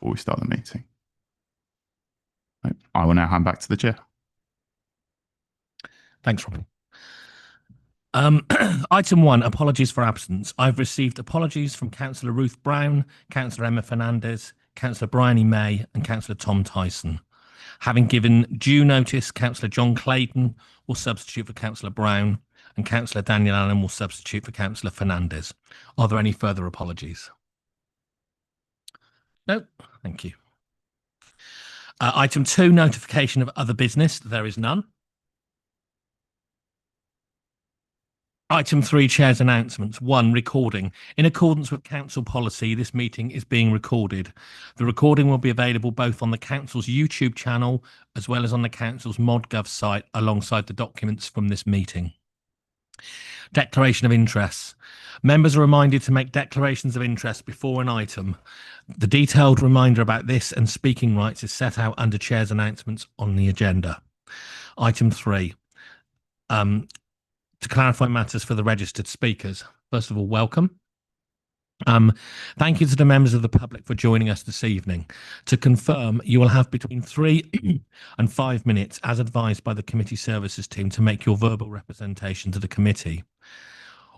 before we start the meeting? Right. I will now hand back to the chair. Thanks, Robbie. Item 1, apologies for absence. I've received apologies from Councillor Ruth Brown, Councillor Emma Fernandez, Councillor Bryony May and Councillor Tom Tyson. Having given due notice, Councillor John Clayton will substitute for Councillor Brown and Councillor Daniel Allen will substitute for Councillor Fernandez. Are there any further apologies? No, thank you. Item 2, notification of other business. There is none. Item 3, Chair's announcements. 1, recording. In accordance with Council policy, this meeting is being recorded. The recording will be available both on the Council's YouTube channel as well as on the Council's ModGov site alongside the documents from this meeting. Declaration of interests. Members are reminded to make declarations of interest before an item. The detailed reminder about this and speaking rights is set out under Chair's announcements on the agenda. Item 3. To clarify matters for the registered speakers. First of all, welcome. Thank you to the members of the public for joining us this evening. To confirm, you will have between 3 and 5 minutes, as advised by the committee services team, to make your verbal representation to the committee.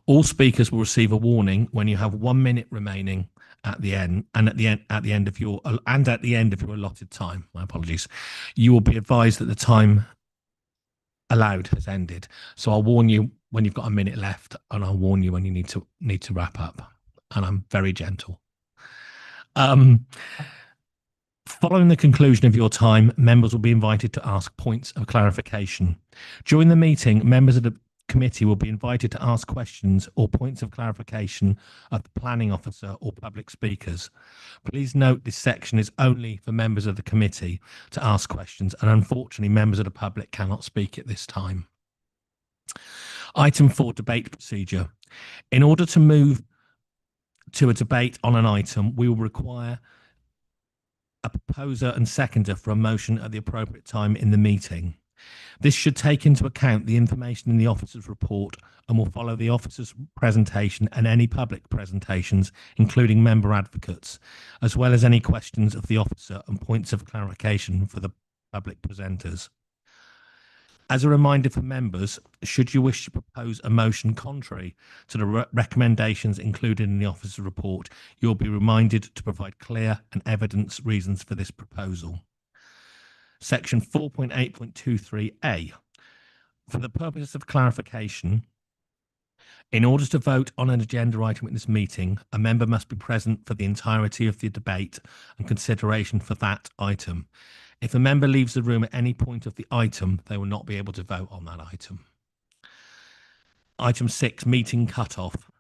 All speakers will receive a warning when you have 1 minute remaining at the end, and at the end of your allotted time. My apologies. You will be advised that the time allowed has ended. So I'll warn you when you've got a minute left, and I'll warn you when you need to wrap up. And I'm very gentle. Following the conclusion of your time, members will be invited to ask points of clarification. During the meeting, members of the committee will be invited to ask questions or points of clarification of the planning officer or public speakers. Please note this section is only for members of the committee to ask questions, and unfortunately members of the public cannot speak at this time. Item 4, debate procedure. In order to move to a debate on an item, we will require a proposer and seconder for a motion at the appropriate time in the meeting. This should take into account the information in the officer's report and will follow the officer's presentation and any public presentations, including member advocates, as well as any questions of the officer and points of clarification for the public presenters. As a reminder for members, should you wish to propose a motion contrary to the recommendations included in the officer's report, you'll be reminded to provide clear and evidence reasons for this proposal. Section 4.8.23a. For the purposes of clarification, in order to vote on an agenda item at this meeting, a member must be present for the entirety of the debate and consideration for that item. If a member leaves the room at any point of the item, they will not be able to vote on that item. Item 6, meeting cut-off.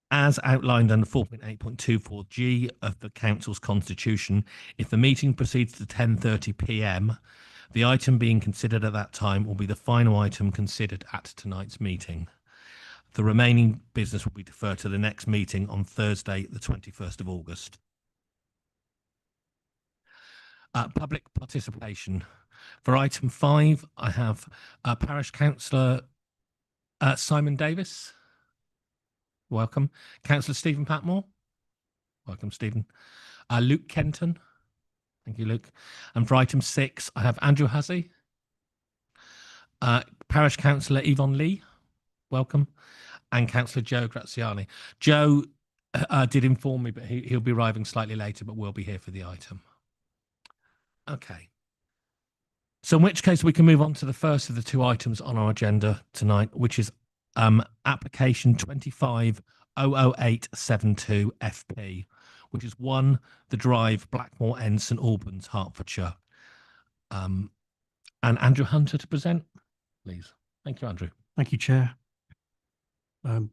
As outlined under 4.8.24g of the Council's Constitution, if the meeting proceeds to 10:30 p.m, the item being considered at that time will be the final item considered at tonight's meeting. The remaining business will be deferred to the next meeting on Thursday, the 21st of August. Public participation. For item 5, I have Parish Councillor Simon Davis. Welcome. Councillor Stephen Patmore. Welcome, Stephen. Luke Kenton. Thank you, Luke. And for item 6, I have Andrew Hussey. Parish Councillor Yvonne Lee. Welcome. And Councillor Joe Graziani. Joe did inform me, but he'll be arriving slightly later, but will be here for the item. Okay. So in which case we can move on to the first of the 2 items on our agenda tonight, which is application 25-00872 FP, which is 1 The Drive, Blackmore End, St Albans, Hertfordshire. And Andrew Hunter to present, please. Thank you, Andrew. Thank you, Chair. There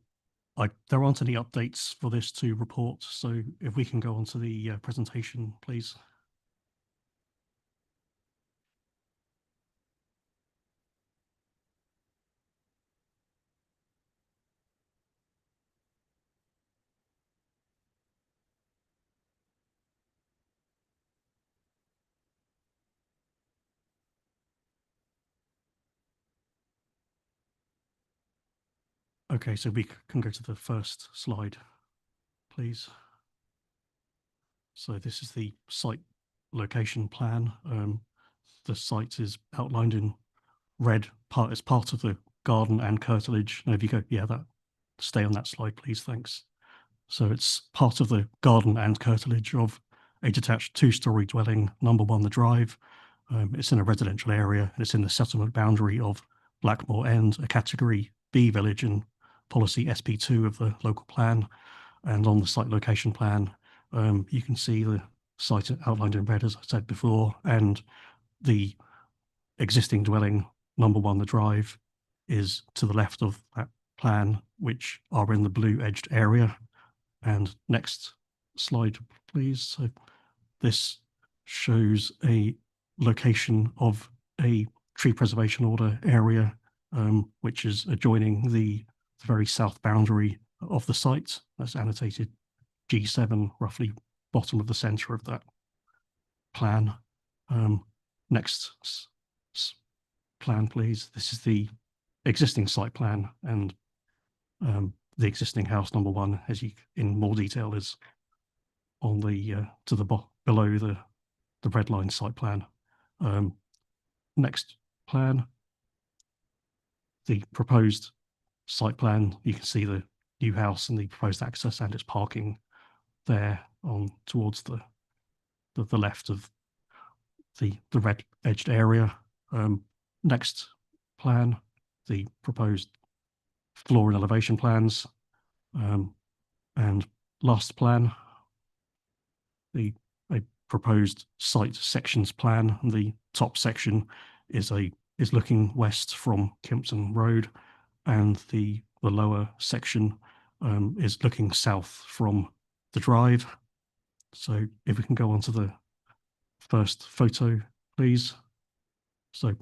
aren't any updates for this to report, so if we can go on to the presentation, please. Okay, so we can go to the first slide, please. So this is the site location plan. The site is outlined in red as part of the garden and curtilage. Now, if you go, yeah, stay on that slide, please. Thanks. So it's part of the garden and curtilage of a detached 2-storey dwelling, number 1 The Drive. It's in a residential area. And it's in the settlement boundary of Blackmore End, a category B village and policy SP2 of the local plan. And on the site location plan, you can see the site outlined in red, as I said before, and the existing dwelling, number 1 The Drive, is to the left of that plan, which are in the blue edged area. And next slide, please. So this shows a location of a tree preservation order area, which is adjoining the very south boundary of the site. That's annotated G7, roughly bottom of the center of that plan. Next plan, please. This is the existing site plan, and the existing house, number 1, as you in more detail, is on the to the below the red line site plan. Next plan, the proposed site plan. You can see the new house and the proposed access and its parking there on towards the left of the red edged area. Next plan, the proposed floor and elevation plans, and last plan, a proposed site sections plan. The top section is looking west from Kimpton Road, and the lower section is looking south from the drive. So if we can go on to the first photo, please. So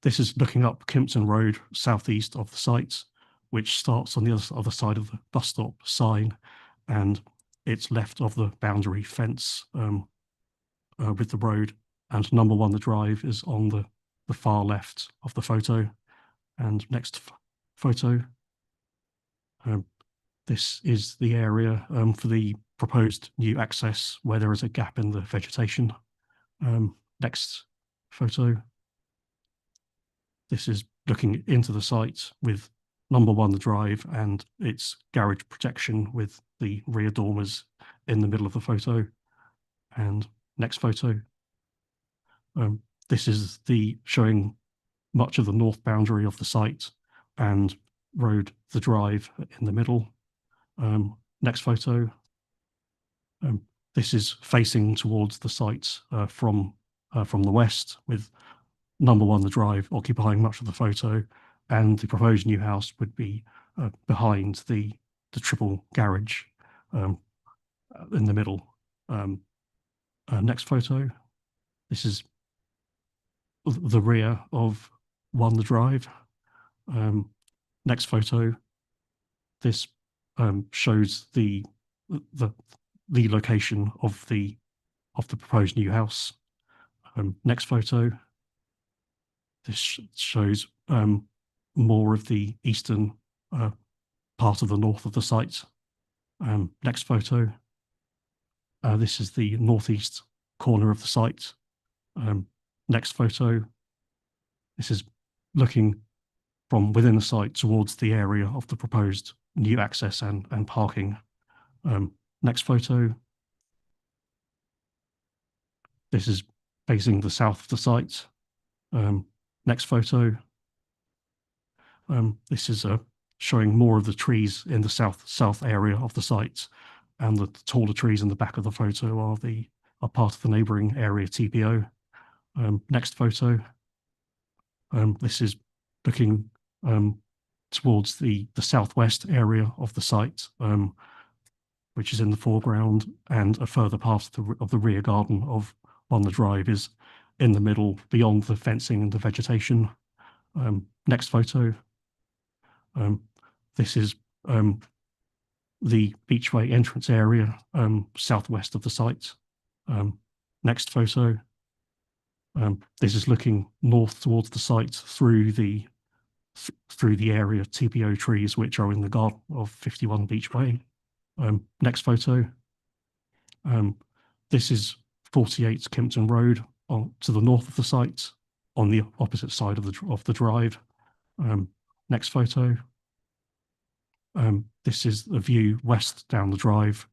this is looking up Kimpton Road, southeast of the site, which starts on the other side of the bus stop sign, and it's left of the boundary fence with the road. And number 1 The Drive is on the far left of the photo. And next photo. This is the area for the proposed new access where there is a gap in the vegetation. Next photo. This is looking into the site with number 1 The Drive and its garage protection with the rear dormers in the middle of the photo. And next photo. This is showing much of the north boundary of the site and road The Drive in the middle. Next photo. This is facing towards the site from the west, with number 1 The Drive occupying much of the photo, and the proposed new house would be behind the triple garage in the middle. Next photo. This is the rear of 1 The Drive. Next photo. This shows the location of the proposed new house. Next photo. This shows more of the eastern part of the north of the site. Next photo. This is the northeast corner of the site. Next photo. This is looking from within the site towards the area of the proposed new access and parking. Next photo. This is facing the south of the site. Next photo. This is showing more of the trees in the south area of the site, and the taller trees in the back of the photo are part of the neighbouring area TPO. Next photo. This is looking towards the southwest area of the site, which is in the foreground, and a further part of the rear garden of 1 The Drive is in the middle, beyond the fencing and the vegetation. Next photo. This is the Beachway entrance area southwest of the site. Next photo. This is looking north towards the site through the area TPO trees, which are in the garden of 51 Beachway. Next photo. This is 48 Kimpton Road to the north of the site, on the opposite side of the drive. Next photo. This is the view west down the drive,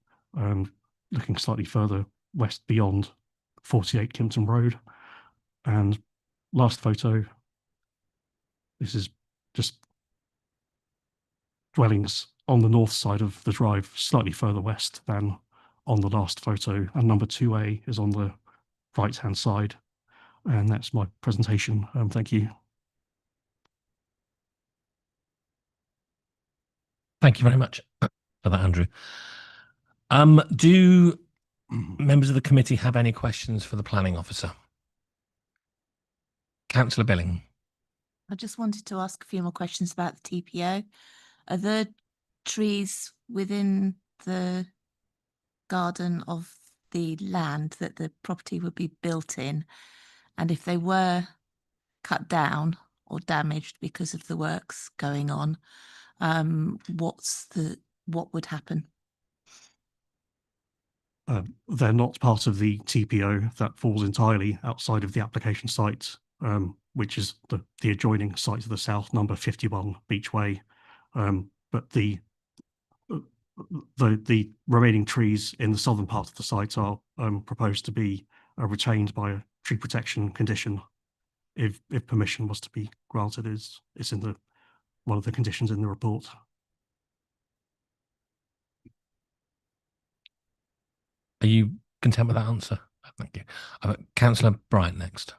looking slightly further west beyond 48 Kimpton Road. And last photo, this is just dwellings on the north side of the drive, slightly further west than on the last photo. And number 2A is on the right-hand side. And that's my presentation. Thank you. Thank you very much for that, Andrew. Do members of the committee have any questions for the planning officer? Councillor Billing. I just wanted to ask a few more questions about the TPO. Are there trees within the garden of the land that the property would be built in? And if they were cut down or damaged because of the works going on, what would happen? They're not part of the TPO. That falls entirely outside of the application site, which is the adjoining site to the south, number 51 Beach Way. But the remaining trees in the southern part of the site are proposed to be retained by a tree protection condition. If permission was to be granted, it's in one of the conditions in the report. Are you content with that answer? Thank you. Councillor Bryant next.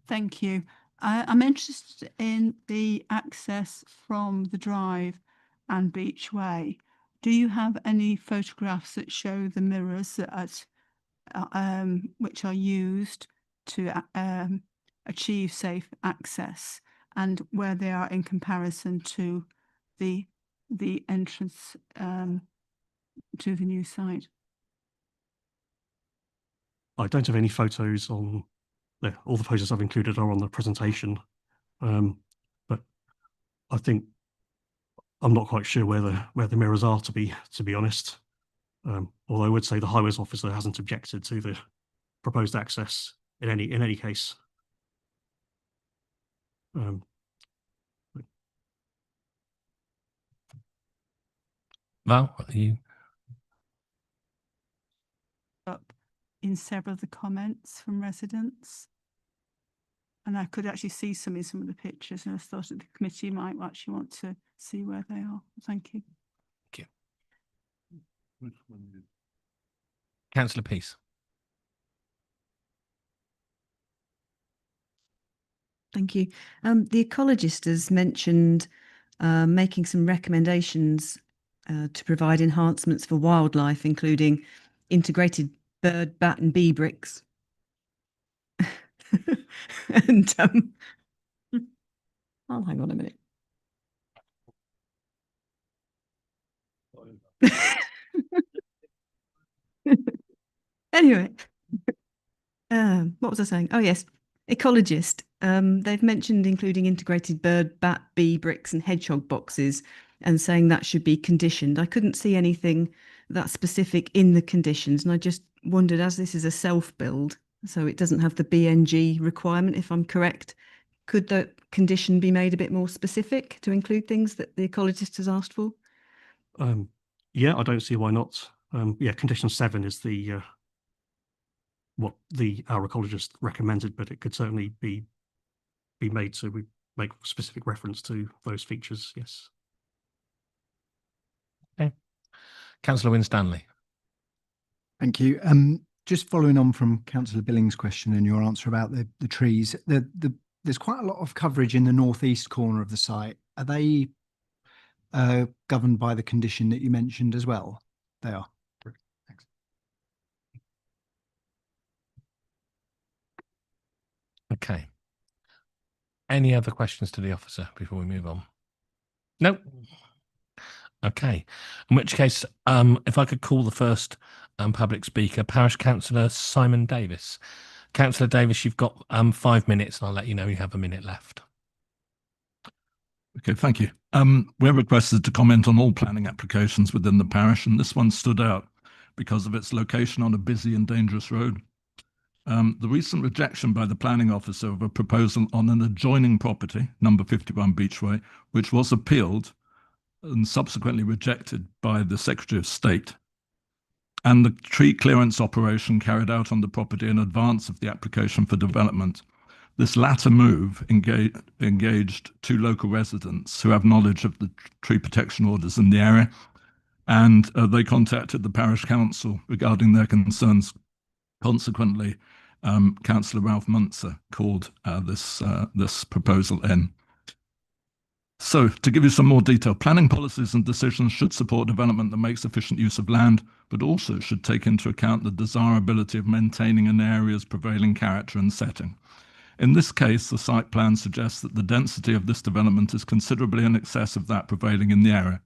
Thank you. I'm interested in the access from the drive and Beach Way. Do you have any photographs that show the mirrors that which are used to achieve safe access, and where they are in comparison to the entrance to the new site? I don't have any photos on there. All the photos I've included are on the presentation. But I think I'm not quite sure where the mirrors are, to be honest. Although I would say the highways officer hasn't objected to the proposed access in any case. Val, are you? Up in several of the comments from residents, and I could actually see some in some of the pictures, and I thought that the committee might actually want to see where they are. Thank you. Thank you. Councillor Peace. Thank you. The ecologist has mentioned making some recommendations to provide enhancements for wildlife, including integrated bird, bat and bee bricks. And I'll hang on a minute. Anyway, what was I saying? Oh yes, ecologist. They've mentioned including integrated bird, bat, bee bricks and hedgehog boxes, and saying that should be conditioned. I couldn't see anything that specific in the conditions, and I just wondered, as this is a self-build, so it doesn't have the BNG requirement, if I'm correct, could the condition be made a bit more specific to include things that the ecologist has asked for? Yeah, I don't see why not. Yeah, condition 7 is what our ecologist recommended, but it could certainly be made so we make specific reference to those features. Yes. Okay. Councillor Winstanley. Thank you. Just following on from Councillor Billing's question and your answer about the trees, there's quite a lot of coverage in the northeast corner of the site. Are they governed by the condition that you mentioned as well? They are. Thanks. Okay. Any other questions to the officer before we move on? No. Okay. In which case, if I could call the first public speaker, Parish Councillor Simon Davis. Councillor Davis, you've got 5 minutes, and I'll let you know you have a minute left. Okay, thank you. We're requested to comment on all planning applications within the parish, and this one stood out because of its location on a busy and dangerous road. The recent rejection by the planning officer of a proposal on an adjoining property, number 51 Beachway, which was appealed and subsequently rejected by the Secretary of State, and the tree clearance operation carried out on the property in advance of the application for development. This latter move engaged 2 local residents who have knowledge of the tree protection orders in the area, and they contacted the parish council regarding their concerns. Consequently, Councillor Ralph Muntzer called this proposal in. So, to give you some more detail, planning policies and decisions should support development that makes efficient use of land, but also should take into account the desirability of maintaining an area's prevailing character and setting. In this case, the site plan suggests that the density of this development is considerably in excess of that prevailing in the area,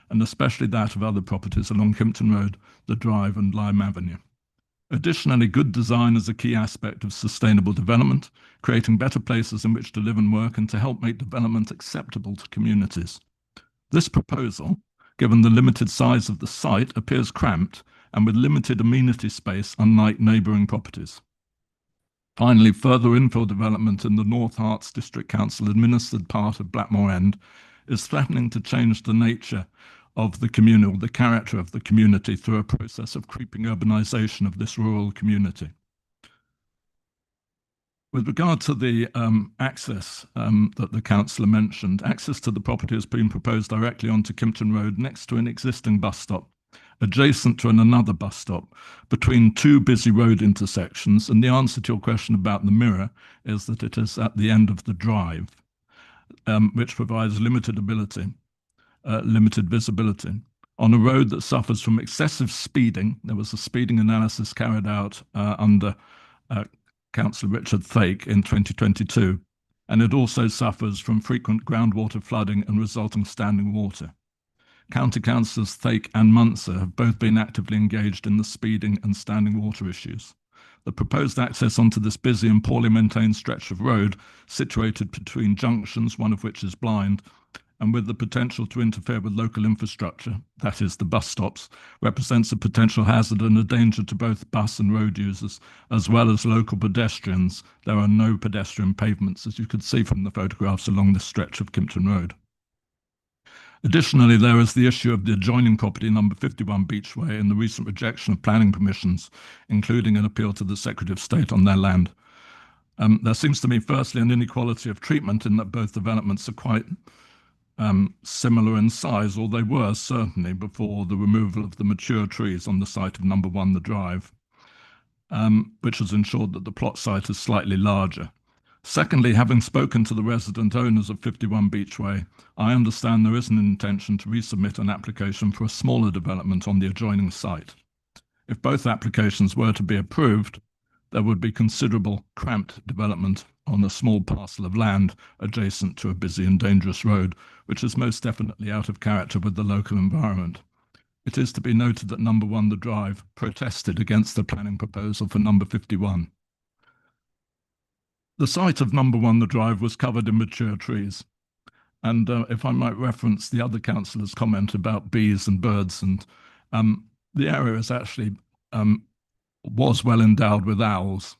and especially that of other properties along Kimpton Road, the Drive and Lime Avenue. Additionally, good design is a key aspect of sustainable development, creating better places in which to live and work and to help make development acceptable to communities. This proposal, given the limited size of the site, appears cramped and with limited amenity space, unlike neighbouring properties. Finally, further infill development in the North Herts District Council administered part of Blackmore End is threatening to change the nature of the communal, the character of the community through a process of creeping urbanisation of this rural community. With regard to the access that the councillor mentioned, access to the property has been proposed directly onto Kimpton Road next to an existing bus stop, adjacent to another bus stop, between 2 busy road intersections, and the answer to your question about the mirror is that it is at the end of the drive, which provides limited visibility. On a road that suffers from excessive speeding, there was a speeding analysis carried out under Councillor Richard Thake in 2022, and it also suffers from frequent groundwater flooding and resulting standing water. County Councillors Thake and Muntzer have both been actively engaged in the speeding and standing water issues. The proposed access onto this busy and poorly maintained stretch of road, situated between junctions, one of which is blind, and with the potential to interfere with local infrastructure, that is, the bus stops, represents a potential hazard and a danger to both bus and road users, as well as local pedestrians. There are no pedestrian pavements, as you could see from the photographs along this stretch of Kimpton Road. Additionally, there is the issue of the adjoining property, number 51 Beachway, and the recent rejection of planning permissions, including an appeal to the Secretary of State on their land. There seems to me, firstly, an inequality of treatment in that both developments are quite similar in size, or they were certainly before the removal of the mature trees on the site of number 1 The Drive, which has ensured that the plot site is slightly larger. Secondly, having spoken to the resident owners of 51 Beachway, I understand there is an intention to resubmit an application for a smaller development on the adjoining site. If both applications were to be approved, there would be considerable cramped development on a small parcel of land adjacent to a busy and dangerous road, which is most definitely out of character with the local environment. It is to be noted that number 1 The Drive protested against the planning proposal for number 51. The site of number 1 The Drive was covered in mature trees. And if I might reference the other councillor's comment about bees and birds, and the area is actually was well endowed with owls,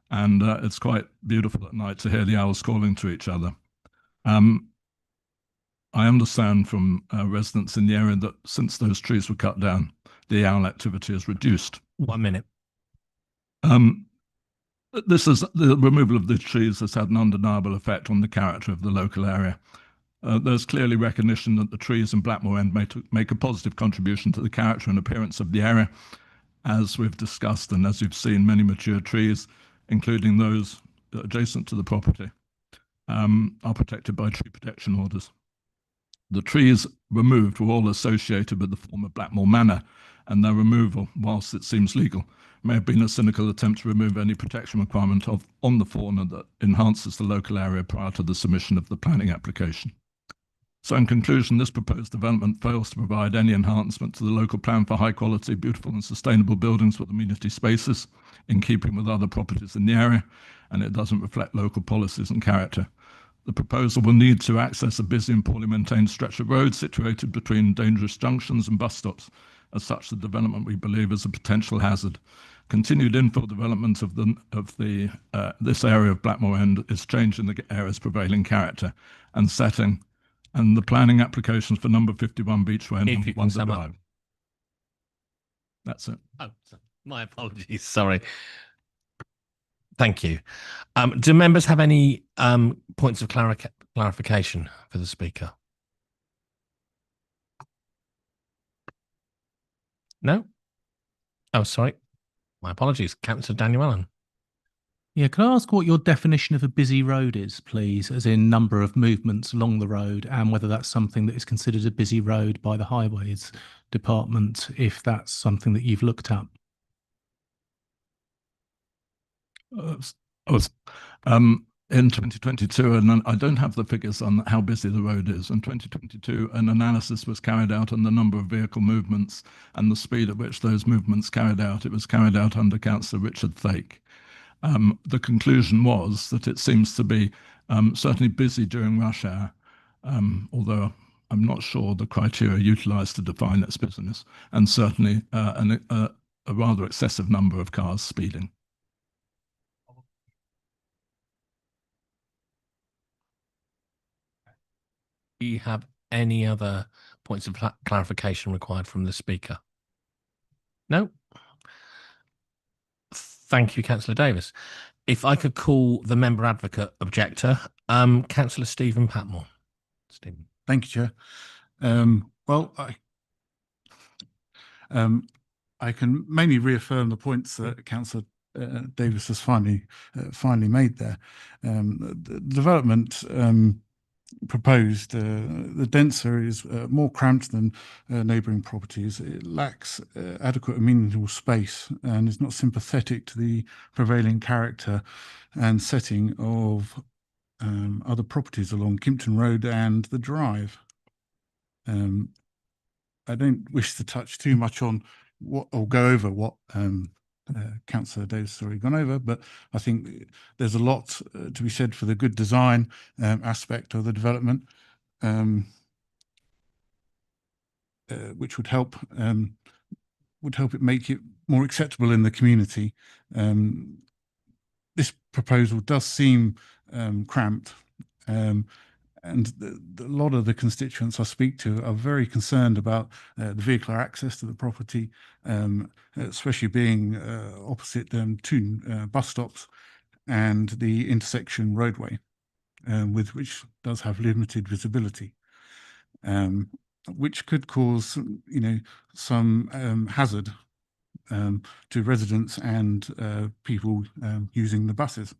and it's quite beautiful at night to hear the owls calling to each other. I understand from residents in the area that since those trees were cut down, the owl activity has reduced. 1 minute. The removal of the trees has had an undeniable effect on the character of the local area. There's clearly recognition that the trees in Blackmore End make a positive contribution to the character and appearance of the area. As we've discussed, and as you've seen, many mature trees, including those adjacent to the property, are protected by tree protection orders. The trees removed were all associated with the former Blackmore Manor, and their removal, whilst it seems legal, may have been a cynical attempt to remove any protection requirement on the fauna that enhances the local area prior to the submission of the planning application. So in conclusion, this proposed development fails to provide any enhancement to the local plan for high quality, beautiful and sustainable buildings with amenity spaces in keeping with other properties in the area, and it doesn't reflect local policies and character. The proposal will need to access a busy and poorly maintained stretch of road situated between dangerous junctions and bus stops, As such, the development we believe is a potential hazard. Continued infill development of this area of Blackmore End is changing the area's prevailing character and setting, and the planning applications for number 51 Beachway and If number you can 1 sum up. Drive. That's it. Oh, my apologies. Sorry. Thank you. Do members have any points of clarification for the speaker? No? Oh, sorry. My apologies. Councillor Daniel Allen. Yeah, can I ask what your definition of a busy road is, please, as in number of movements along the road, and whether that's something that is considered a busy road by the Highways Department, if that's something that you've looked at? In 2022, and I don't have the figures on how busy the road is. In 2022, an analysis was carried out on the number of vehicle movements and the speed at which those movements carried out. It was carried out under Councillor Richard Thake. The conclusion was that it seems to be certainly busy during rush hour, although I'm not sure the criteria utilised to define its business, and certainly a rather excessive number of cars speeding. Do you have any other points of clarification required from the speaker? No? Thank you, Councillor Davis. If I could call the member advocate objector, Councillor Stephen Patmore. Stephen. Thank you, Chair. Well, I can mainly reaffirm the points that Councillor Davis has finally made there. The development proposed, the denser is more cramped than neighbouring properties. It lacks adequate amenable space and is not sympathetic to the prevailing character and setting of other properties along Kimpton Road and the Drive. I don't wish to touch too much on what, or go over what Councillor Davis has already gone over, but I think there's a lot to be said for the good design aspect of the development, which would help it make it more acceptable in the community. This proposal does seem cramped, and a lot of the constituents I speak to are very concerned about the vehicular access to the property, especially being opposite two bus stops and the intersection roadway, with which does have limited visibility, which could cause, some hazard to residents and people using the buses.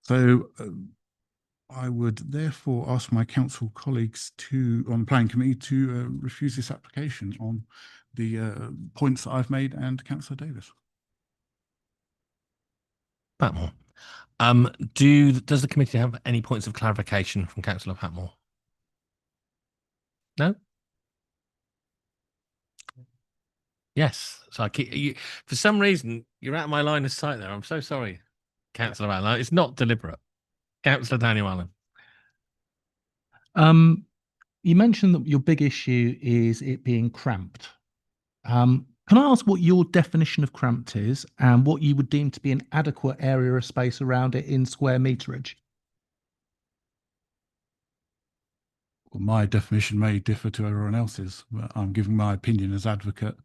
So I would therefore ask my council colleagues on the planning committee to refuse this application on the points that I've made and Councillor Davis. Patmore. Does the committee have any points of clarification from Councillor Patmore? No? Yes. So I keep for some reason you're out of my line of sight there. I'm so sorry, Councillor Allen. It's not deliberate. Councillor Daniel Allen. You mentioned that your big issue is it being cramped. Can I ask what your definition of cramped is and what you would deem to be an adequate area of space around it in square meterage? Well, my definition may differ to everyone else's, but I'm giving my opinion as advocate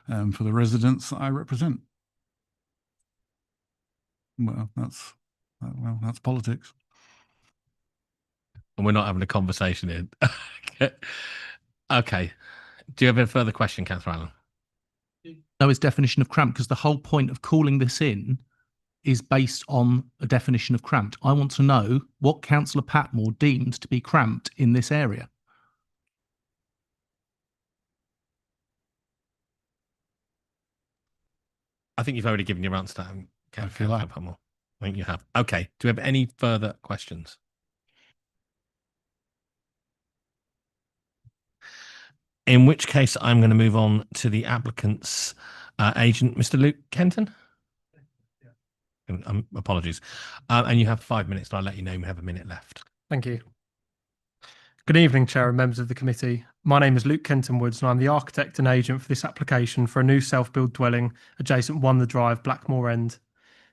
for the residents that I represent. Well, that's politics. And we're not having a conversation here. Okay. Do you have a further question, Councillor Allen? No, his definition of cramped, because the whole point of calling this in is based on a definition of cramped. I want to know what Councillor Patmore deemed to be cramped in this area. I think you've already given your answer to that, Councillor Patmore. I think you have. Okay. Do we have any further questions? In which case, I'm going to move on to the applicant's agent, Mr. Luke Kenton. Apologies. And you have 5 minutes, but I'll let you know we have a minute left. Thank you. Good evening, Chair and members of the committee. My name is Luke Kenton Woods and I'm the architect and agent for this application for a new self-build dwelling adjacent One The Drive, Blackmore End.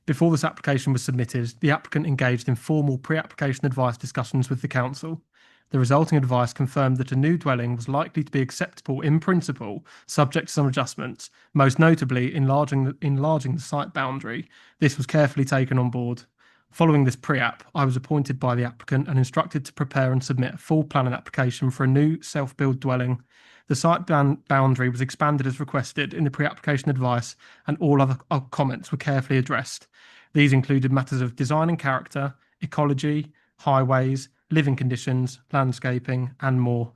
Before this application was submitted, the applicant engaged in formal pre-application advice discussions with the council. The resulting advice confirmed that a new dwelling was likely to be acceptable in principle, subject to some adjustments, most notably enlarging the site boundary. This was carefully taken on board. Following this pre-app, I was appointed by the applicant and instructed to prepare and submit a full planning application for a new self-build dwelling. The site boundary was expanded as requested in the pre-application advice, and all other comments were carefully addressed. These included matters of design and character, ecology, highways, living conditions, landscaping, and more.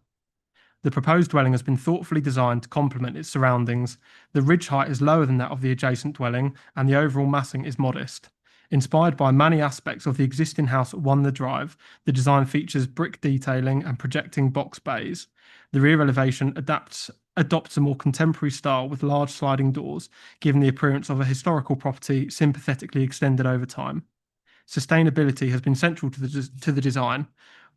The proposed dwelling has been thoughtfully designed to complement its surroundings. The ridge height is lower than that of the adjacent dwelling, and the overall massing is modest. Inspired by many aspects of the existing house at One The Drive, the design features brick detailing and projecting box bays. The rear elevation adopts a more contemporary style with large sliding doors, giving the appearance of a historical property sympathetically extended over time. Sustainability has been central to the design.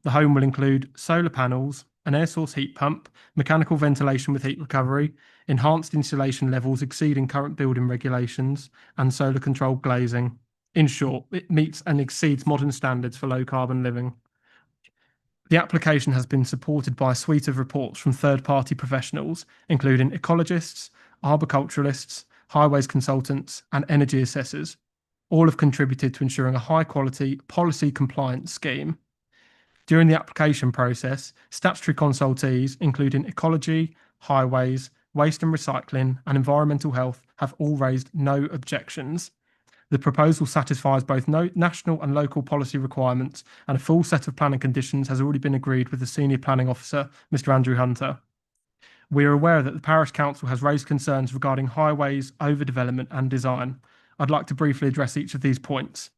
The home will include solar panels, an air source heat pump, mechanical ventilation with heat recovery, enhanced insulation levels exceeding current building regulations, and solar controlled glazing. In short, it meets and exceeds modern standards for low carbon living. The application has been supported by a suite of reports from third-party professionals, including ecologists, arboriculturalists, highways consultants, and energy assessors. All have contributed to ensuring a high-quality, policy-compliant scheme. During the application process, statutory consultees, including ecology, highways, waste and recycling, and environmental health, have all raised no objections. The proposal satisfies both national and local policy requirements, and a full set of planning conditions has already been agreed with the Senior Planning Officer, Mr. Andrew Hunter. We are aware that the Parish Council has raised concerns regarding highways, overdevelopment and design. I'd like to briefly address each of these points.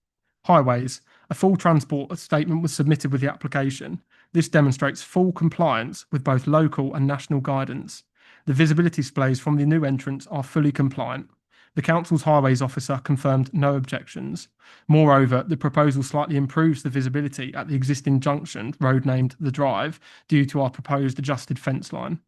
Highways. A full transport statement was submitted with the application. This demonstrates full compliance with both local and national guidance. The visibility displays from the new entrance are fully compliant. The Council's Highways Officer confirmed no objections. Moreover, the proposal slightly improves the visibility at the existing junction, road named The Drive, due to our proposed adjusted fence line.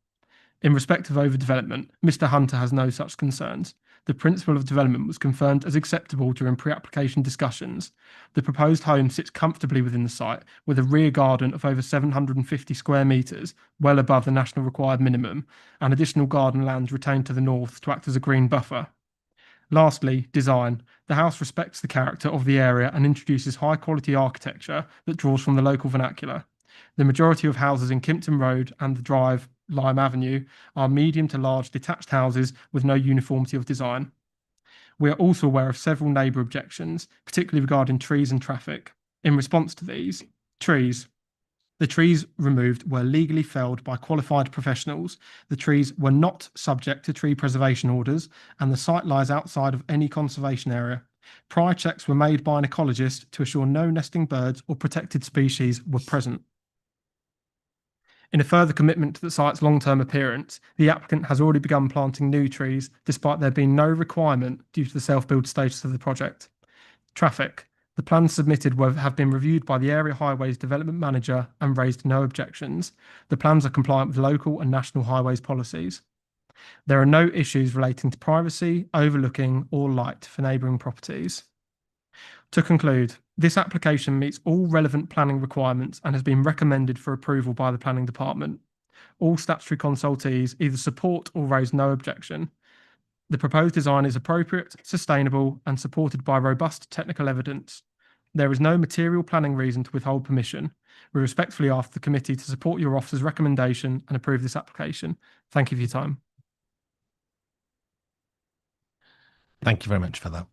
In respect of overdevelopment, Mr. Hunter has no such concerns. The principle of development was confirmed as acceptable during pre-application discussions. The proposed home sits comfortably within the site, with a rear garden of over 750 square metres, well above the national required minimum, and additional garden land retained to the north to act as a green buffer. Lastly, design. The house respects the character of the area and introduces high-quality architecture that draws from the local vernacular. The majority of houses in Kimpton Road and The Drive, Lime Avenue, are medium to large detached houses with no uniformity of design. We are also aware of several neighbour objections, particularly regarding trees and traffic. In response to these, trees. The trees removed were legally felled by qualified professionals. The trees were not subject to tree preservation orders, and the site lies outside of any conservation area. Prior checks were made by an ecologist to assure no nesting birds or protected species were present. In a further commitment to the site's long-term appearance, the applicant has already begun planting new trees, despite there being no requirement due to the self-build status of the project. Traffic. The plans submitted have been reviewed by the Area Highways Development Manager and raised no objections. The plans are compliant with local and national highways policies. There are no issues relating to privacy, overlooking, or light for neighbouring properties. To conclude, this application meets all relevant planning requirements and has been recommended for approval by the Planning Department. All statutory consultees either support or raise no objection. The proposed design is appropriate, sustainable, and supported by robust technical evidence. There is no material planning reason to withhold permission. We respectfully ask the committee to support your officer's recommendation and approve this application. Thank you for your time. Thank you very much for that.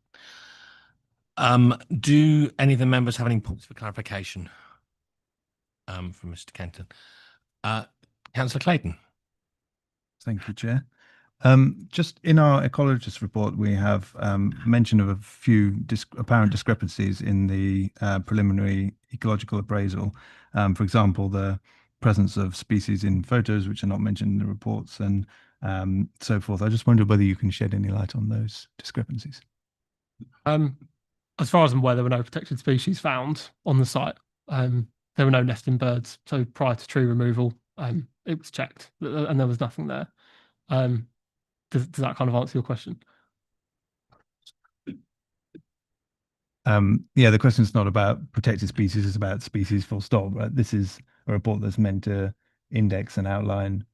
Do any of the members have any points for clarification from Mr. Kenton? Councillor Clayton. Thank you, Chair. Just in our ecologist report, we have mention of a few apparent discrepancies in the preliminary ecological appraisal. For example, the presence of species in photos which are not mentioned in the reports and so forth. I just wondered whether you can shed any light on those discrepancies. As far as I'm aware, there were no protected species found on the site. there were no nesting birds. So prior to tree removal, it was checked and there was nothing there. Does that kind of answer your question? Yeah, the question is not about protected species, it's about species full stop. Right? This is a report that's meant to index and outline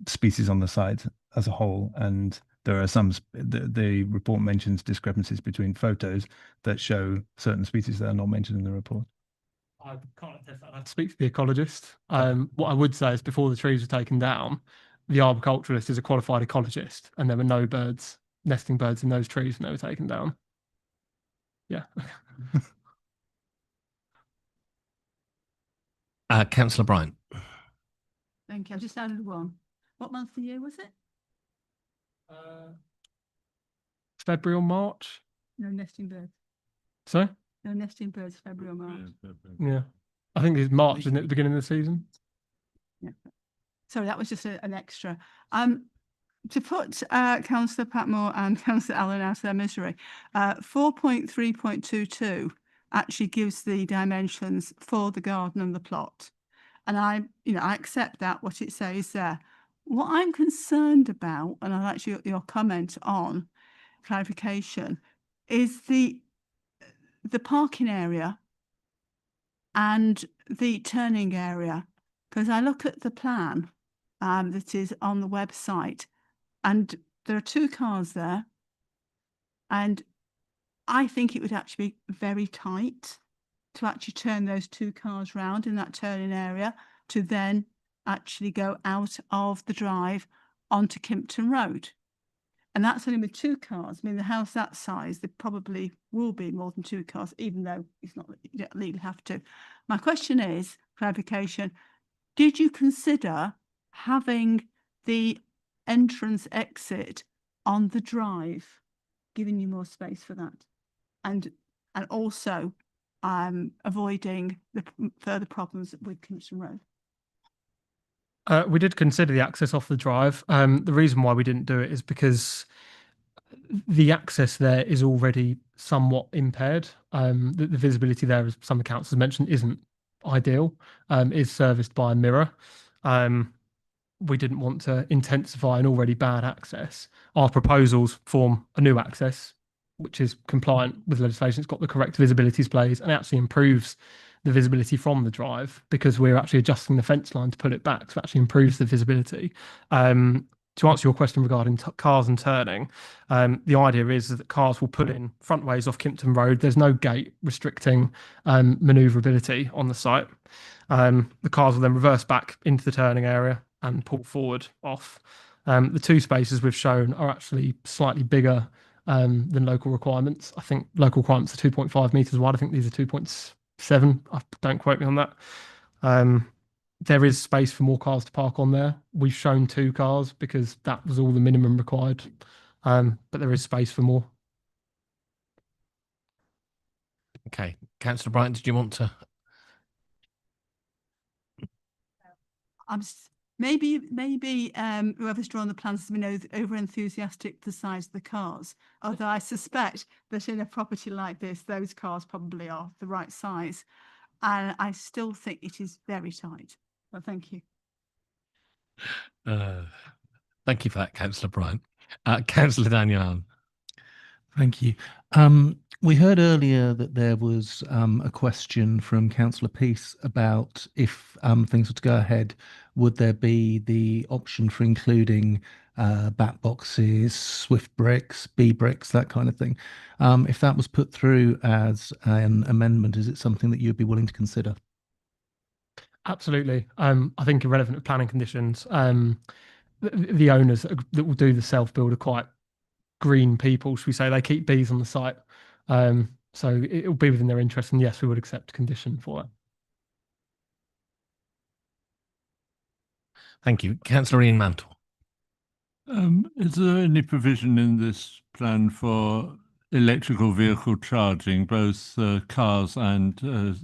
species on the site as a whole. And there are the report mentions discrepancies between photos that show certain species that are not mentioned in the report. I can't attest that. I'd speak to the ecologist. What I would say is before the trees were taken down, the arboriculturalist is a qualified ecologist, and there were no birds, nesting birds in those trees when they were taken down. Yeah. Councillor Bryant. Thank you. I've just added one. What month of the year was it? February or March? No nesting birds. Sorry? No nesting birds, February or March. Yeah. I think it's March, isn't it, at the beginning of the season? Yeah. Sorry, that was just an extra. To put Councillor Patmore and Councillor Allen out of their misery, 4.3.22 actually gives the dimensions for the garden and the plot. And I accept that, what it says there. What I'm concerned about, and I'd like your comment on clarification, is the parking area and the turning area. Because I look at the plan that is on the website, and there are 2 cars there. And I think it would actually be very tight to actually turn those 2 cars round in that turning area to then actually go out of the drive onto Kimpton Road. And that's only with 2 cars. I mean, the house that size, there probably will be more than 2 cars, even though it's not, you don't legally have to. My question is, clarification, did you consider having the entrance exit on the drive, giving you more space for that? And also avoiding the further problems with Kimpton Road? We did consider the access off the drive. The reason why we didn't do it is because the access there is already somewhat impaired. The visibility there, as some councillors mentioned, isn't ideal. Is serviced by a mirror. We didn't want to intensify an already bad access. Our proposals form a new access, which is compliant with legislation. It's got the correct visibility displays and actually improves the visibility from the drive because we're actually adjusting the fence line to pull it back, so it actually improves the visibility. To answer your question regarding cars and turning, the idea is that cars will pull in front ways off Kimpton Road. There's no gate restricting manoeuvrability on the site. The cars will then reverse back into the turning area and pull forward off. The 2 spaces we've shown are actually slightly bigger than local requirements. I think local requirements are 2.5 metres wide. I think these are 2.7. Don't quote me on that. There is space for more cars to park on there. We've shown 2 cars because that was all the minimum required, but there is space for more. Okay, Councillor Bryant, did you want to? Maybe whoever's drawn the plans has been over enthusiastic to the size of the cars. Although I suspect that in a property like this, those cars probably are the right size, and I still think it is very tight. Well, thank you. Thank you for that, Councillor Bryant. Councillor Daniel Allen. Thank you. We heard earlier that there was a question from Councillor Peace about if things were to go ahead, would there be the option for including bat boxes, Swift bricks, B bricks, that kind of thing? If that was put through as an amendment, is it something that you'd be willing to consider? Absolutely. I think irrelevant of planning conditions, the owners that will do the self-build are quite green people, should we say. They keep bees on the site. So it will be within their interest, and yes, we would accept a condition for it. Thank you. Councillor Ian Mantle. Is there any provision in this plan for electrical vehicle charging, both cars and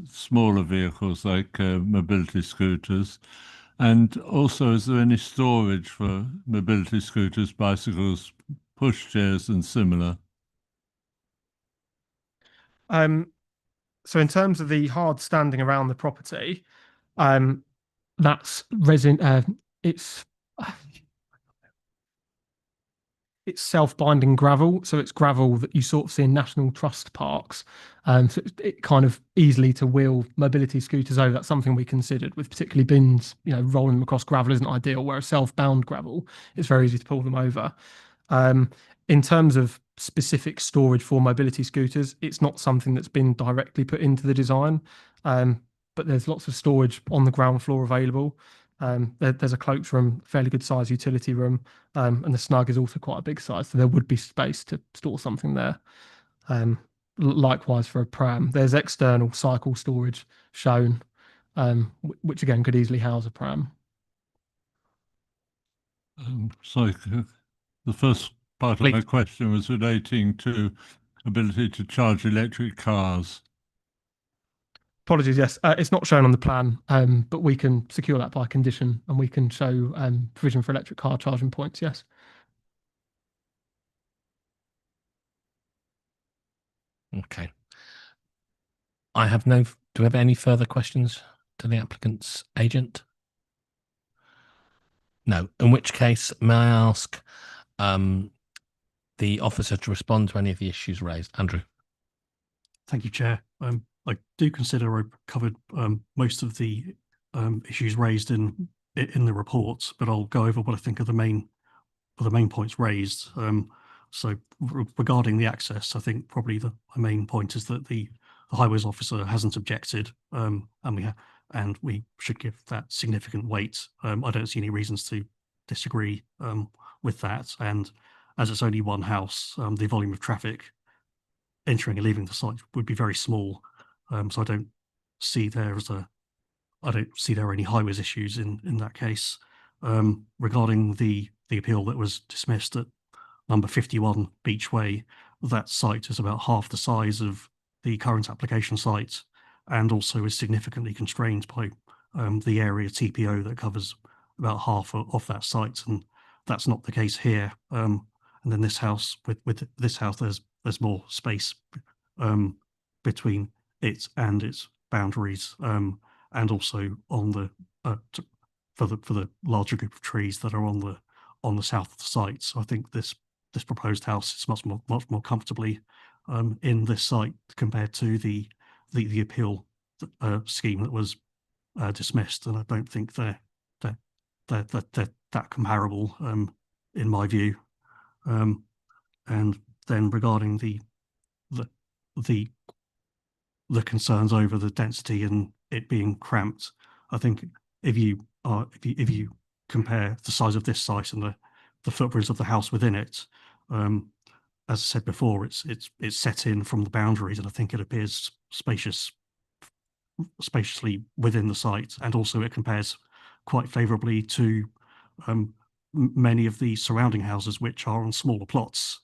smaller vehicles like mobility scooters? And also, is there any storage for mobility scooters, bicycles, pushchairs and similar? So in terms of the hard standing around the property, that's resin. It's self-binding gravel, so it's gravel that you sort of see in national trust parks. So it kind of easily to wheel mobility scooters over. That's something we considered with particularly bins. Rolling them across gravel isn't ideal. Where a self-bound gravel, it's very easy to pull them over. In terms of specific storage for mobility scooters, it's not something that's been directly put into the design, but there's lots of storage on the ground floor available. There's a cloakroom, fairly good size utility room, and the snug is also quite a big size, so there would be space to store something there. Likewise for a pram, there's external cycle storage shown, which again could easily house a pram. So the first part of my question was relating to ability to charge electric cars. Apologies, yes, it's not shown on the plan, but we can secure that by condition, and we can show provision for electric car charging points, yes. Okay. Do we have any further questions to the applicant's agent? No, in which case, may I ask the officer to respond to any of the issues raised? Andrew. Thank you, Chair. I do consider I covered most of the issues raised in the report, but I'll go over what I think are the main points raised. So regarding the access, I think probably the main point is that the highways officer hasn't objected, and we should give that significant weight. I don't see any reasons to disagree with that. And as it's only one house, the volume of traffic entering and leaving the site would be very small. So I don't see there any highways issues in that case. Regarding the appeal that was dismissed at number 51 Beachway, that site is about half the size of the current application site, and also is significantly constrained by the area TPO that covers about half of that site, and that's not the case here. And then this house, with this house, there's more space between it and its boundaries, and also on the for the larger group of trees that are on the south of the site. So I think this proposed house is much more comfortably in this site compared to the appeal scheme that was dismissed, and I don't think they're that comparable in my view. And then regarding the concerns over the density and it being cramped, I think if you compare the size of this site and the footprints of the house within it, as I said before, it's set in from the boundaries, and I think it appears spaciously within the site, and also it compares quite favourably to many of the surrounding houses which are on smaller plots,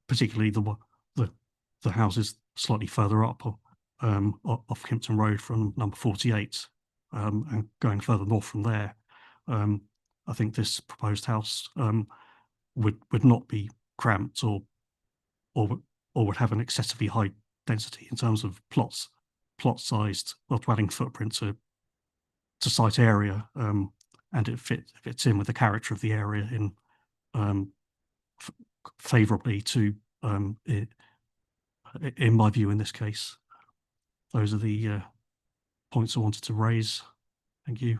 particularly the houses slightly further up off Kimpton Road from number 48, and going further north from there. I think this proposed house would not be cramped or would have an excessively high density in terms of plot sized or dwelling footprint to site area, and it fits in with the character of the area in favourably to in my view in this case. Those are the points I wanted to raise. Thank you.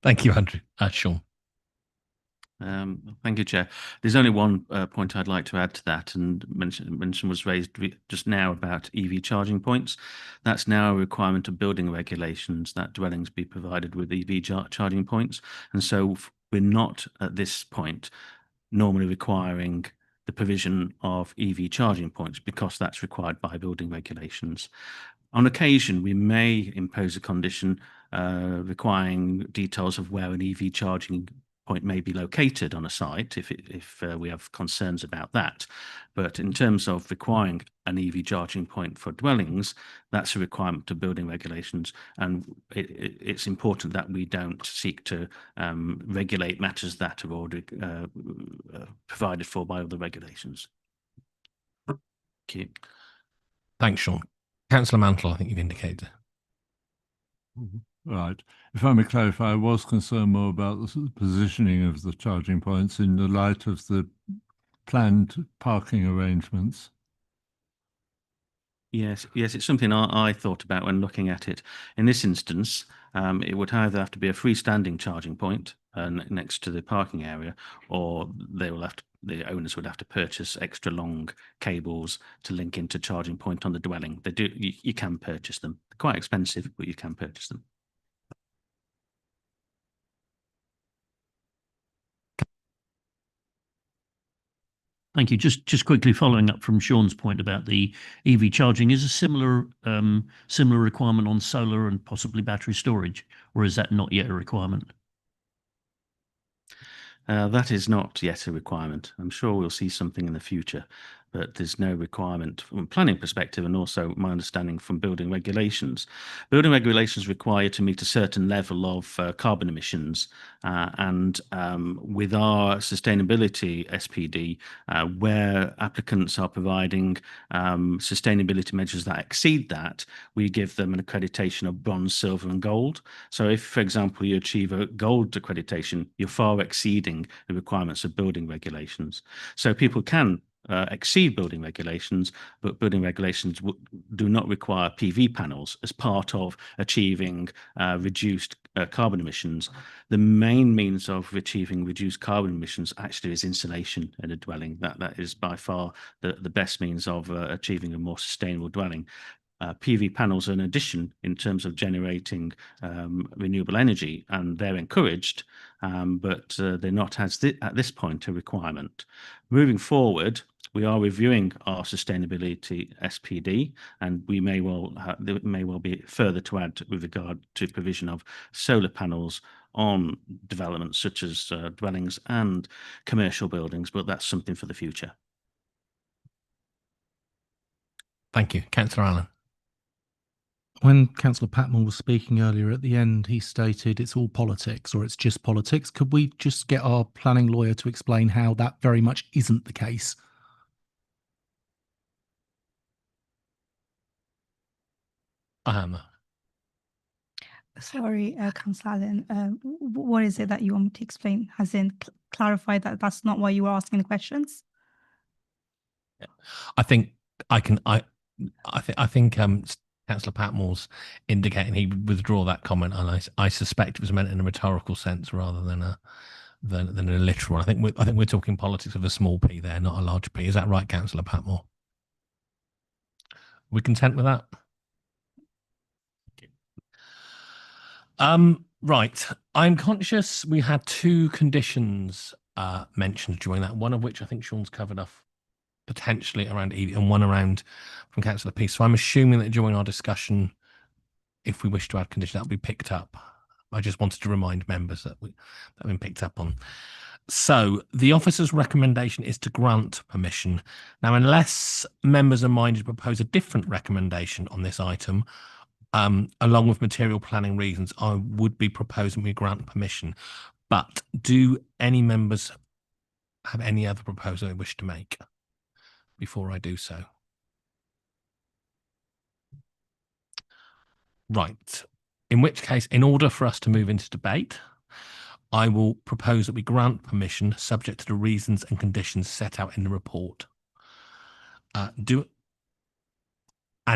Thank you, Andrew. Sean. Thank you, Chair. There's only one point I'd like to add to that, and mention was raised just now about EV charging points. That's now a requirement of building regulations that dwellings be provided with EV charging points, and so we're not at this point normally requiring the provision of EV charging points because that's required by building regulations. On occasion, we may impose a condition requiring details of where an EV charging point may be located on a site if we have concerns about that. But in terms of requiring an EV charging point for dwellings, that's a requirement of building regulations, and it's important that we don't seek to regulate matters that are already provided for by other regulations. Thank you. Thanks, Sean. Councillor Mantle, I think you've indicated. Right. If I may clarify, I was concerned more about the sort of positioning of the charging points in the light of the planned parking arrangements. Yes, it's something I thought about when looking at it. In this instance, it would either have to be a freestanding charging point next to the parking area, or the owners would have to purchase extra long cables to link into charging point on the dwelling. You can purchase them. They're quite expensive, but you can purchase them. Thank you. Just quickly following up from Sean's point about the EV charging, is a similar requirement on solar and possibly battery storage, or is that not yet a requirement? That is not yet a requirement. I'm sure we'll see something in the future, but there's no requirement from a planning perspective, and also my understanding from building regulations. Building regulations require to meet a certain level of carbon emissions, and with our sustainability SPD, where applicants are providing sustainability measures that exceed that, we give them an accreditation of bronze, silver and gold. So if, for example, you achieve a gold accreditation, you're far exceeding the requirements of building regulations. So people can exceed building regulations, but building regulations do not require PV panels as part of achieving reduced carbon emissions. The main means of achieving reduced carbon emissions actually is insulation in a dwelling. That is by far the best means of achieving a more sustainable dwelling. PV panels are an addition in terms of generating renewable energy, and they're encouraged, but they're not at this point a requirement. Moving forward, we are reviewing our sustainability SPD, and there may well be further to add with regard to provision of solar panels on developments such as dwellings and commercial buildings, but that's something for the future. Thank you. Councillor Allen. When Councillor Patmore was speaking earlier at the end, he stated it's all politics, or it's just politics. Could we just get our planning lawyer to explain how that very much isn't the case? Sorry, Councillor Allen, what is it that you want me to explain? As in clarify that that's not why you were asking the questions? I think Councillor Patmore's indicating he would withdraw that comment, and I suspect it was meant in a rhetorical sense rather than a literal. I think we're talking politics of a small p there, not a large p. Is that right, Councillor Patmore? We content with that? Right. I'm conscious we had two conditions mentioned during that, one of which I think Sean's covered off potentially around EV and one around from Councillor Peace. So I'm assuming that during our discussion, if we wish to add conditions, that'll be picked up. I just wanted to remind members that have been picked up on. So the officer's recommendation is to grant permission. Now, unless members are minded to propose a different recommendation on this item, along with material planning reasons, I would be proposing we grant permission. But do any members have any other proposal they wish to make before I do so? Right. In which case, in order for us to move into debate, I will propose that we grant permission subject to the reasons and conditions set out in the report. And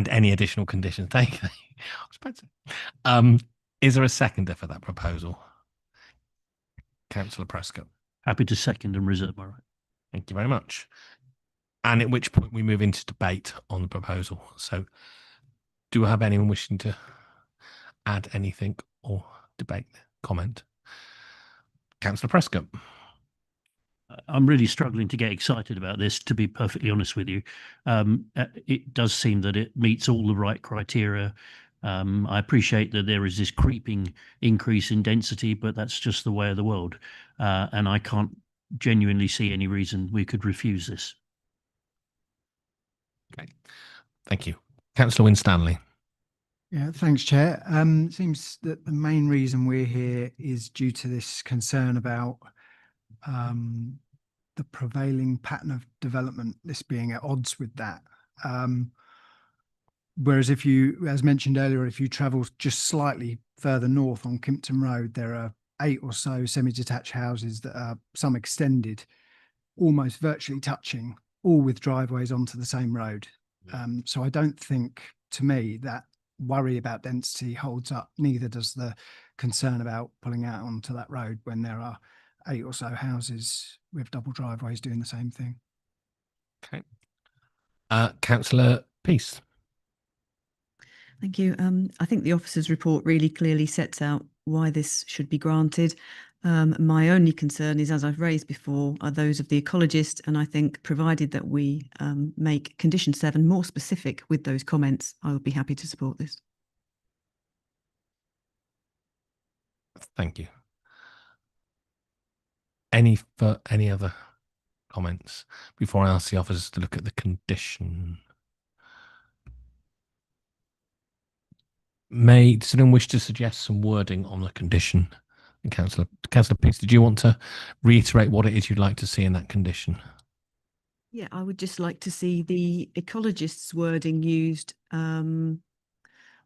any additional conditions. Thank you. Is there a seconder for that proposal? Councillor Prescott. Happy to second and reserve my right. Thank you very much. And at which point we move into debate on the proposal. So do I have anyone wishing to add anything or debate, comment? Councillor Prescott. I'm really struggling to get excited about this, to be perfectly honest with you. It does seem that it meets all the right criteria. I appreciate that there is this creeping increase in density, but that's just the way of the world. And I can't genuinely see any reason we could refuse this. Okay, thank you. Councillor Winstanley. Yeah, thanks, Chair. It seems that the main reason we're here is due to this concern about the prevailing pattern of development, this being at odds with that. Whereas if you, as mentioned earlier, if you travel just slightly further north on Kimpton Road, there are 8 or so semi-detached houses that are some extended, almost virtually touching, all with driveways onto the same road. So I don't think, to me, that worry about density holds up. Neither does the concern about pulling out onto that road when there are 8 or so houses with double driveways doing the same thing. Okay. Councillor Peace. Thank you. I think the officer's report really clearly sets out why this should be granted. My only concern is, as I've raised before, are those of the ecologist, and I think provided that we make condition 7 more specific with those comments, I would be happy to support this. Thank you. Any other comments before I ask the officers to look at the condition? Does anyone wish to suggest some wording on the condition? And Councillor Peace, did you want to reiterate what it is you'd like to see in that condition? Yeah, I would just like to see the ecologist's wording used,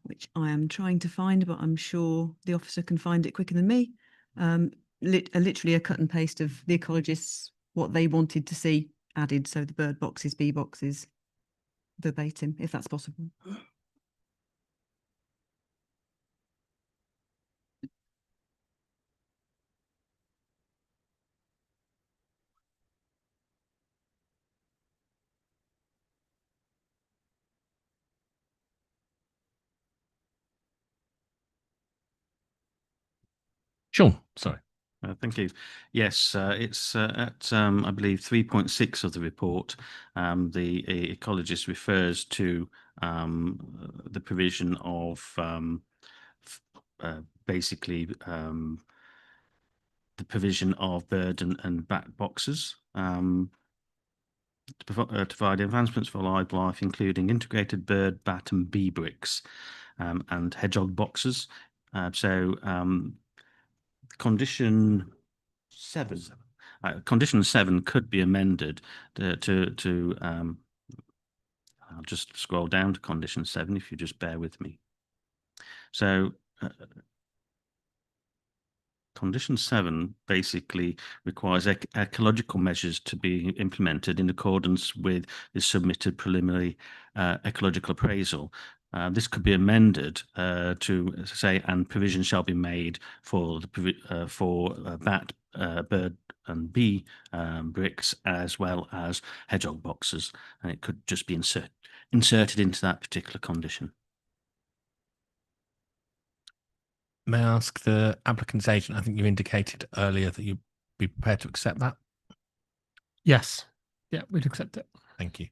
which I am trying to find, but I'm sure the officer can find it quicker than me. Literally a cut and paste of the ecologists, what they wanted to see added. So the bird boxes, bee boxes, verbatim, if that's possible. Sean, sorry. Thank you. Yes, it's at, I believe, 3.6 of the report. The ecologist refers to the provision of basically the provision of bird and bat boxes to provide advancements for wildlife, including integrated bird, bat and bee bricks and hedgehog boxes. Condition 7. Condition 7 could be amended to I'll just scroll down to condition 7 if you just bear with me. So condition 7 basically requires ecological measures to be implemented in accordance with the submitted preliminary ecological appraisal. This could be amended to say, and provision shall be made for the bat, bird, and bee bricks, as well as hedgehog boxes, and it could just be inserted into that particular condition. May I ask the applicant's agent? I think you indicated earlier that you'd be prepared to accept that. Yes. Yeah, we'd accept it. Thank you.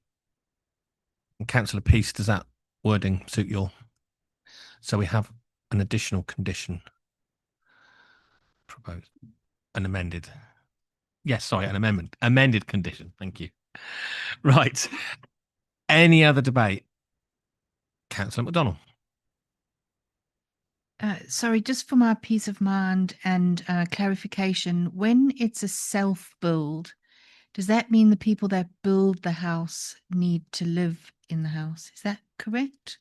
And Councillor Peace, does that wording suit your? So we have an additional condition proposed, an amended. Yes, sorry, an amended condition. Thank you. Right. Any other debate? Councillor McDonnell. Sorry, just for my peace of mind and clarification, when it's a self-build, does that mean the people that build the house need to live in the house? Is that correct?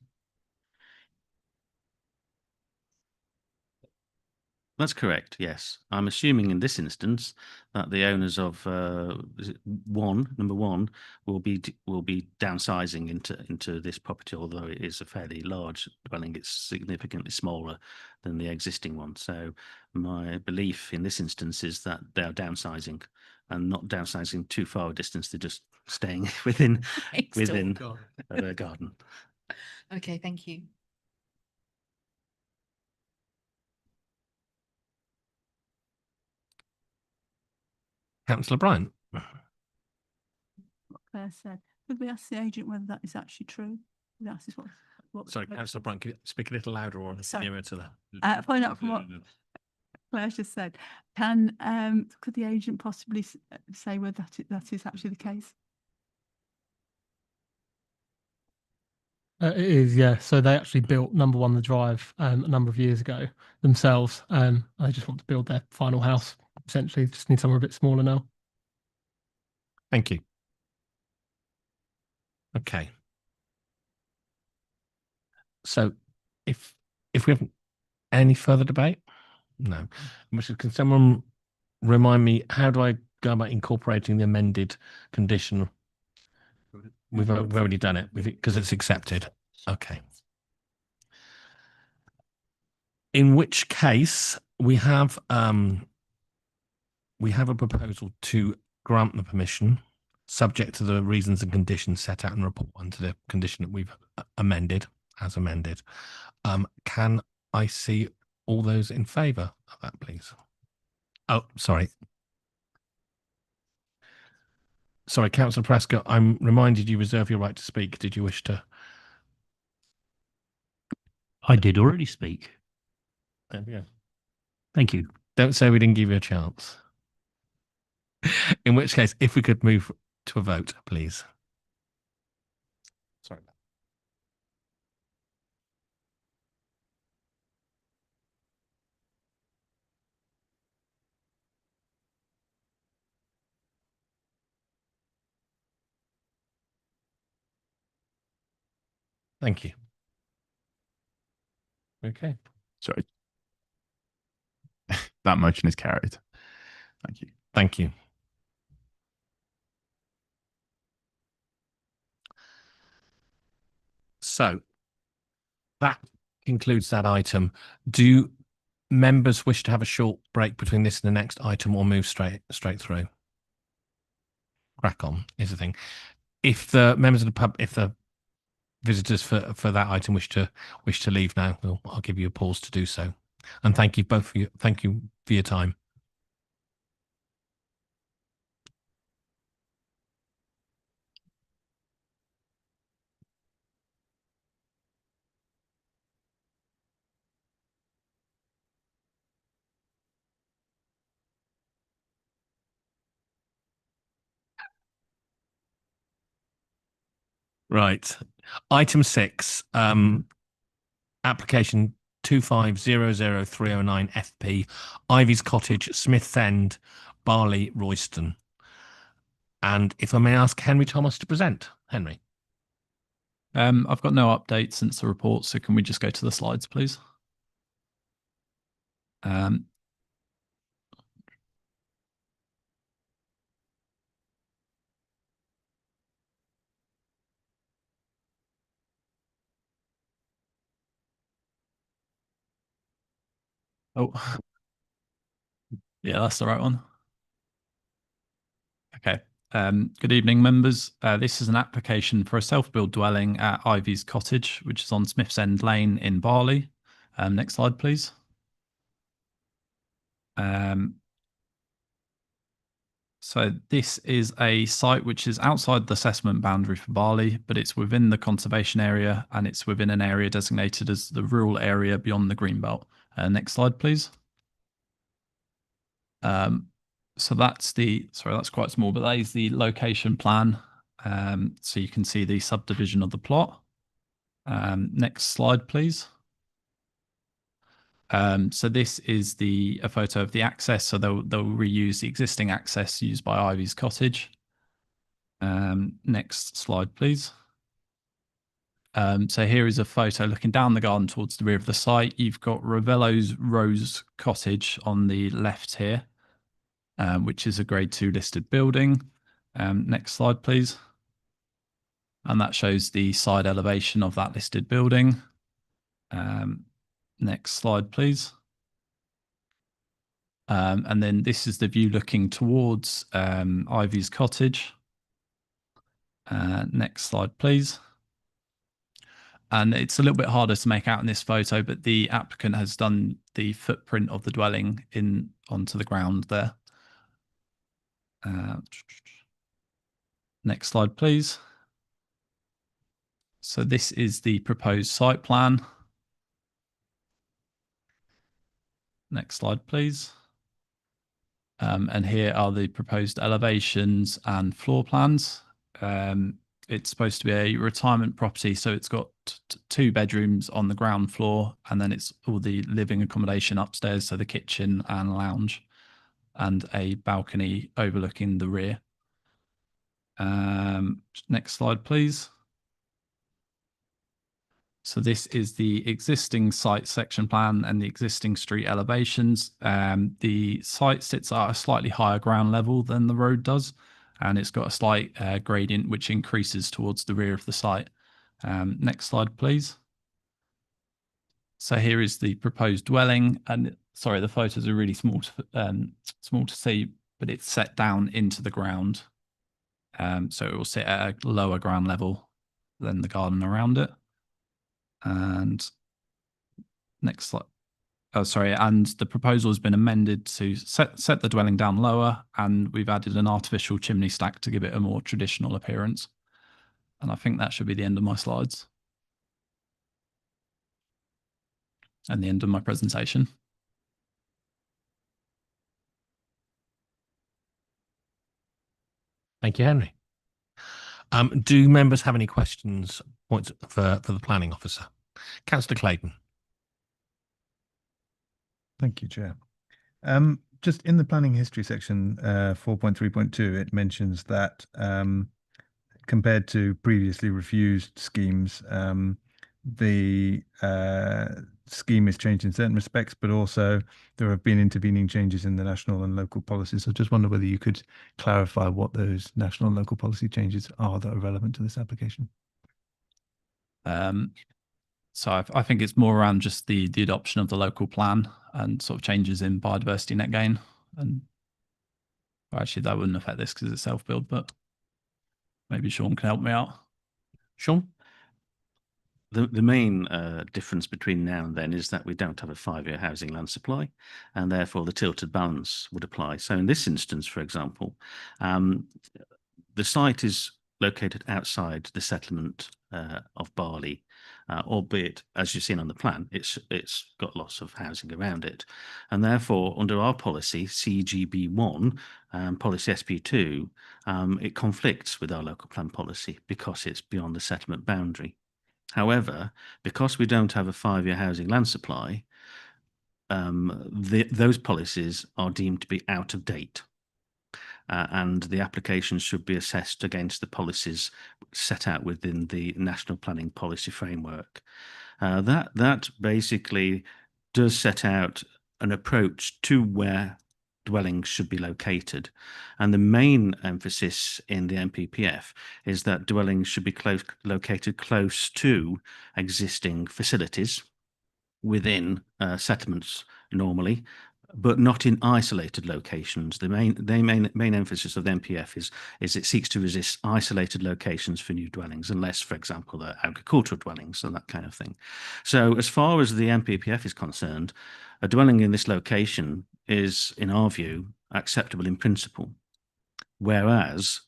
That's correct, yes. I'm assuming in this instance that the owners of number one will be downsizing into this property, although it is a fairly large dwelling. It's significantly smaller than the existing one. So my belief in this instance is that they are downsizing and not downsizing too far a distance. They're just staying within their garden. Okay, thank you. Councillor Bryant. Claire said, could we ask the agent whether that is actually true? That is what Sorry, Councillor Bryant, could you speak a little louder or nearer to that? Following up from what Claire just said, could the agent possibly say whether that is actually the case? It is, yeah. So they actually built number 1 the drive a number of years ago themselves. They just want to build their final house. Essentially, just need somewhere a bit smaller now. Thank you. Okay. So if we have any further debate, no. Can someone remind me, how do I go about incorporating the amended condition? We've already done it because it's accepted. Okay. In which case we have a proposal to grant the permission subject to the reasons and conditions set out in the report under the condition that we've amended as amended. Can I see all those in favour of that, please? Oh, sorry. Sorry, Councillor Prescott, I'm reminded you reserve your right to speak. Did you wish to? I did already speak. There we go. Thank you. Don't say we didn't give you a chance. In which case, if we could move to a vote, please. Sorry. Thank you. Okay. Sorry. That motion is carried. Thank you. Thank you. So that concludes that item. Do members wish to have a short break between this and the next item, or move straight through? Crack on is the thing. If the members of the pub, if the visitors for that item wish to leave now, I'll give you a pause to do so. And thank you both for your time. Right. Item 6, application 2500309 FP, Ivy's Cottage, Smith's End, Barley, Royston. And if I may ask Henry Thomas to present. Henry. I've got no updates since the report, so can we just go to the slides, please? Oh, yeah, that's the right one. Okay. Good evening, members. This is an application for a self-built dwelling at Ivy's Cottage, which is on Smith's End Lane in Barley. Next slide, please. So this is a site which is outside the assessment boundary for Barley, but it's within the conservation area and it's within an area designated as the rural area beyond the Greenbelt. Next slide, please. So that's that's quite small, but that is the location plan. So you can see the subdivision of the plot. Next slide, please. So this is a photo of the access. So they'll reuse the existing access used by Ivy's Cottage. Next slide, please. So here is a photo looking down the garden towards the rear of the site. You've got Ravello's Rose Cottage on the left here, which is a grade 2 listed building. Next slide, please. And that shows the side elevation of that listed building. Next slide, please. And then this is the view looking towards Ivy's Cottage. Next slide, please. And it's a little bit harder to make out in this photo, but the applicant has done the footprint of the dwelling onto the ground there. Next slide, please. So this is the proposed site plan. Next slide, please. And here are the proposed elevations and floor plans. It's supposed to be a retirement property, so it's got 2 bedrooms on the ground floor, and then it's all the living accommodation upstairs, so the kitchen and lounge, and a balcony overlooking the rear. Next slide, please. So this is the existing site section plan and the existing street elevations. The site sits at a slightly higher ground level than the road does, and it's got a slight gradient which increases towards the rear of the site. Next slide, please. So here is the proposed dwelling, and sorry, the photos are really small to see, but it's set down into the ground. So it will sit at a lower ground level than the garden around it. And next slide. Oh, sorry. And the proposal has been amended to set the dwelling down lower, and we've added an artificial chimney stack to give it a more traditional appearance. And I think that should be the end of my slides. And the end of my presentation. Thank you, Henry. Do members have any questions, points for the planning officer? Councillor Clayton. Thank you, Chair. Just in the planning history section 4.3.2, it mentions that compared to previously refused schemes, the scheme is changed in certain respects, but also there have been intervening changes in the national and local policies. So I just wonder whether you could clarify what those national and local policy changes are that are relevant to this application. So I think it's more around just the adoption of the local plan and sort of changes in biodiversity net gain. And well, actually, that wouldn't affect this because it's self-build, but maybe Sean can help me out. Sean? The main difference between now and then is that we don't have a 5-year housing land supply, and therefore the tilted balance would apply. So in this instance, for example, the site is located outside the settlement of Barley, albeit, as you've seen on the plan, it's got lots of housing around it. And therefore, under our policy, CGB1, policy SP2, it conflicts with our local plan policy because it's beyond the settlement boundary. However, because we don't have a 5-year housing land supply, those policies are deemed to be out of date. And the application should be assessed against the policies set out within the National Planning Policy Framework. That basically does set out an approach to where dwellings should be located. And the main emphasis in the NPPF is that dwellings should be located close to existing facilities within settlements normally, but not in isolated locations. The main emphasis of the NPF is it seeks to resist isolated locations for new dwellings, unless, for example, they're agricultural dwellings and that kind of thing. So as far as the NPPF is concerned, a dwelling in this location is, in our view, acceptable in principle. Whereas,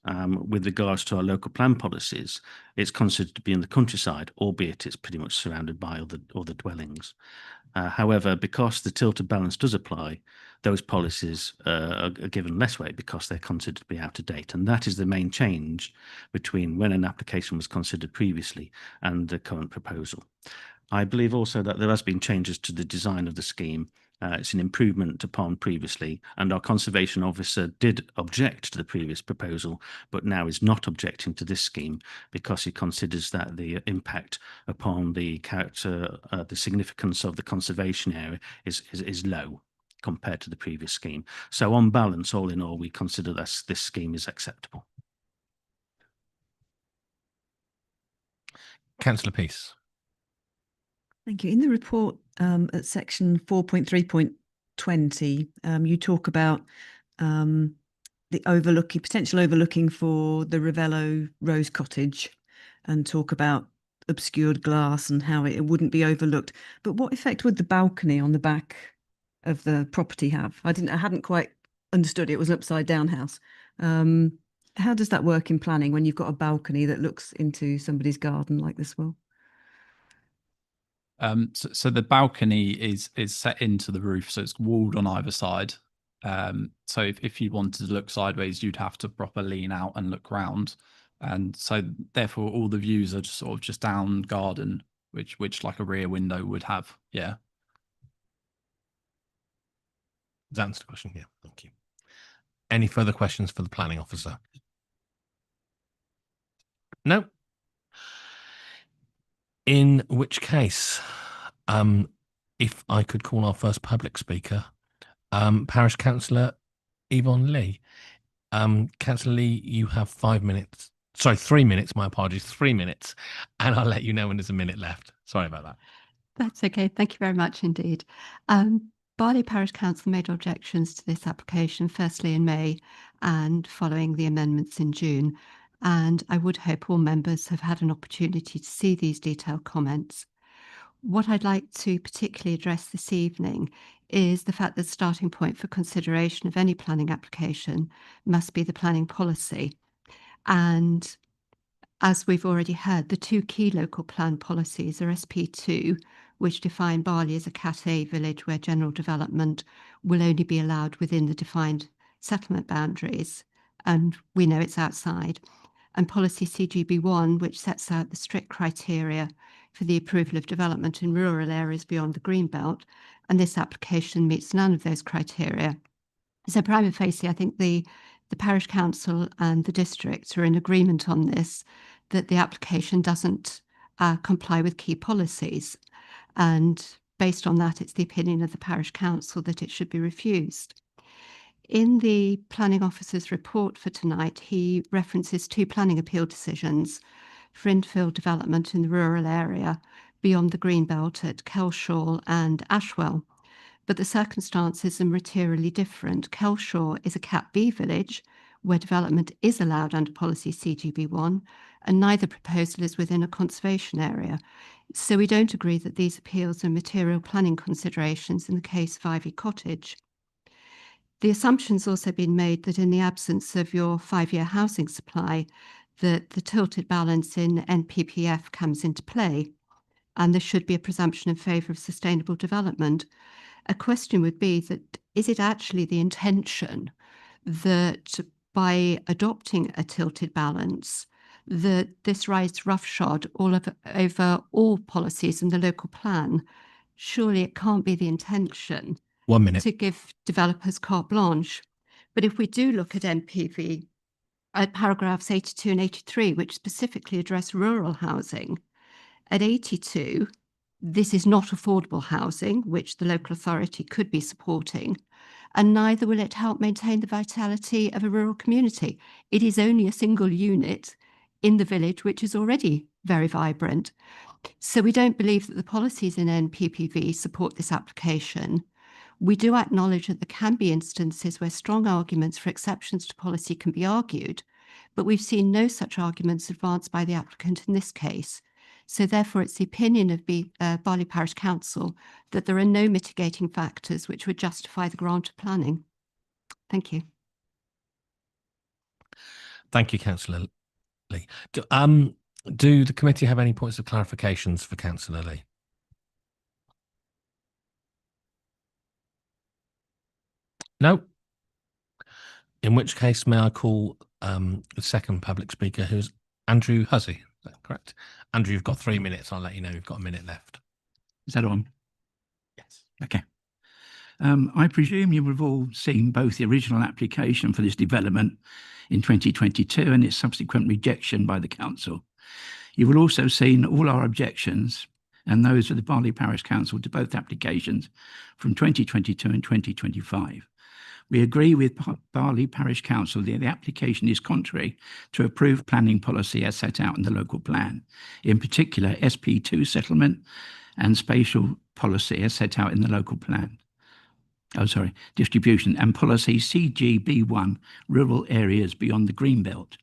with regards to our local plan policies, it's considered to be in the countryside, albeit it's pretty much surrounded by other dwellings. However, because the tilted balance does apply, those policies are given less weight because they're considered to be out of date. And that is the main change between when an application was considered previously and the current proposal. I believe also that there has been changes to the design of the scheme. It's an improvement upon previously, and our conservation officer did object to the previous proposal, but now is not objecting to this scheme because he considers that the impact upon the character, the significance of the conservation area is low compared to the previous scheme. So on balance, all in all, we consider this scheme is acceptable. Councillor Peace. Thank you. In the report at section 4.3.20, you talk about the potential overlooking for the Ravello Rose Cottage, and talk about obscured glass and how it wouldn't be overlooked. But what effect would the balcony on the back of the property have? I hadn't quite understood it was an upside down house. How does that work in planning when you've got a balcony that looks into somebody's garden like this will? So the balcony is set into the roof, so it's walled on either side. So if you wanted to look sideways, you'd have to properly lean out and look round. And so therefore all the views are just sort of just down garden, which like a rear window would have. Yeah. Does that answer the question? Yeah, thank you. Any further questions for the planning officer? No. In which case, if I could call our first public speaker, Parish Councillor Yvonne Lee. Councillor Lee, you have 5 minutes. Sorry, 3 minutes. My apologies, 3 minutes. And I'll let you know when there's a minute left. Sorry about that. That's okay. Thank you very much indeed. Barley Parish Council made objections to this application, firstly in May and following the amendments in June. And I would hope all members have had an opportunity to see these detailed comments. What I'd like to particularly address this evening is the fact that the starting point for consideration of any planning application must be the planning policy. And as we've already heard, the two key local plan policies are SP2, which define Barley as a Cat A village where general development will only be allowed within the defined settlement boundaries, and we know it's outside, and policy CGB1, which sets out the strict criteria for the approval of development in rural areas beyond the Greenbelt, and this application meets none of those criteria. So prima facie, I think the Parish Council and the districts are in agreement on this, that the application doesn't comply with key policies. And based on that, it's the opinion of the Parish Council that it should be refused. In the Planning Officer's report for tonight, he references two planning appeal decisions for infill development in the rural area beyond the Greenbelt at Kelshaw and Ashwell. But the circumstances are materially different. Kelshaw is a Cat B village where development is allowed under policy CGB1, and neither proposal is within a conservation area. So we don't agree that these appeals are material planning considerations in the case of Ivy Cottage. The assumption's also been made that in the absence of your 5-year housing supply, that the tilted balance in NPPF comes into play, and there should be a presumption in favour of sustainable development. A question would be that, is it actually the intention that by adopting a tilted balance, that this rides roughshod over all policies in the local plan? Surely it can't be the intention 1 minute. to give developers carte blanche. But if we do look at NPV, at paragraphs 82 and 83, which specifically address rural housing, at 82, this is not affordable housing, which the local authority could be supporting, and neither will it help maintain the vitality of a rural community. It is only a single unit in the village, which is already very vibrant. So we don't believe that the policies in NPPV support this application. We do acknowledge that there can be instances where strong arguments for exceptions to policy can be argued, but we've seen no such arguments advanced by the applicant in this case. So therefore, it's the opinion of Barley Parish Council that there are no mitigating factors which would justify the grant of planning. Thank you. Thank you, Councillor Lee. Do the committee have any points of clarifications for Councillor Lee? No? In which case, may I call the second public speaker, who's Andrew Hussey? Is that correct? Andrew, you've got 3 minutes. I'll let you know you've got a minute left. Is that on? Yes. Okay. I presume you have all seen both the original application for this development in 2022 and its subsequent rejection by the council. You will also seen all our objections and those of the Barley Parish Council to both applications from 2022 and 2025. We agree with Barley Parish Council that the application is contrary to approved planning policy as set out in the local plan, in particular SP2 settlement and spatial policy as set out in the local plan. Distribution and policy CGB1, rural areas beyond the Greenbelt.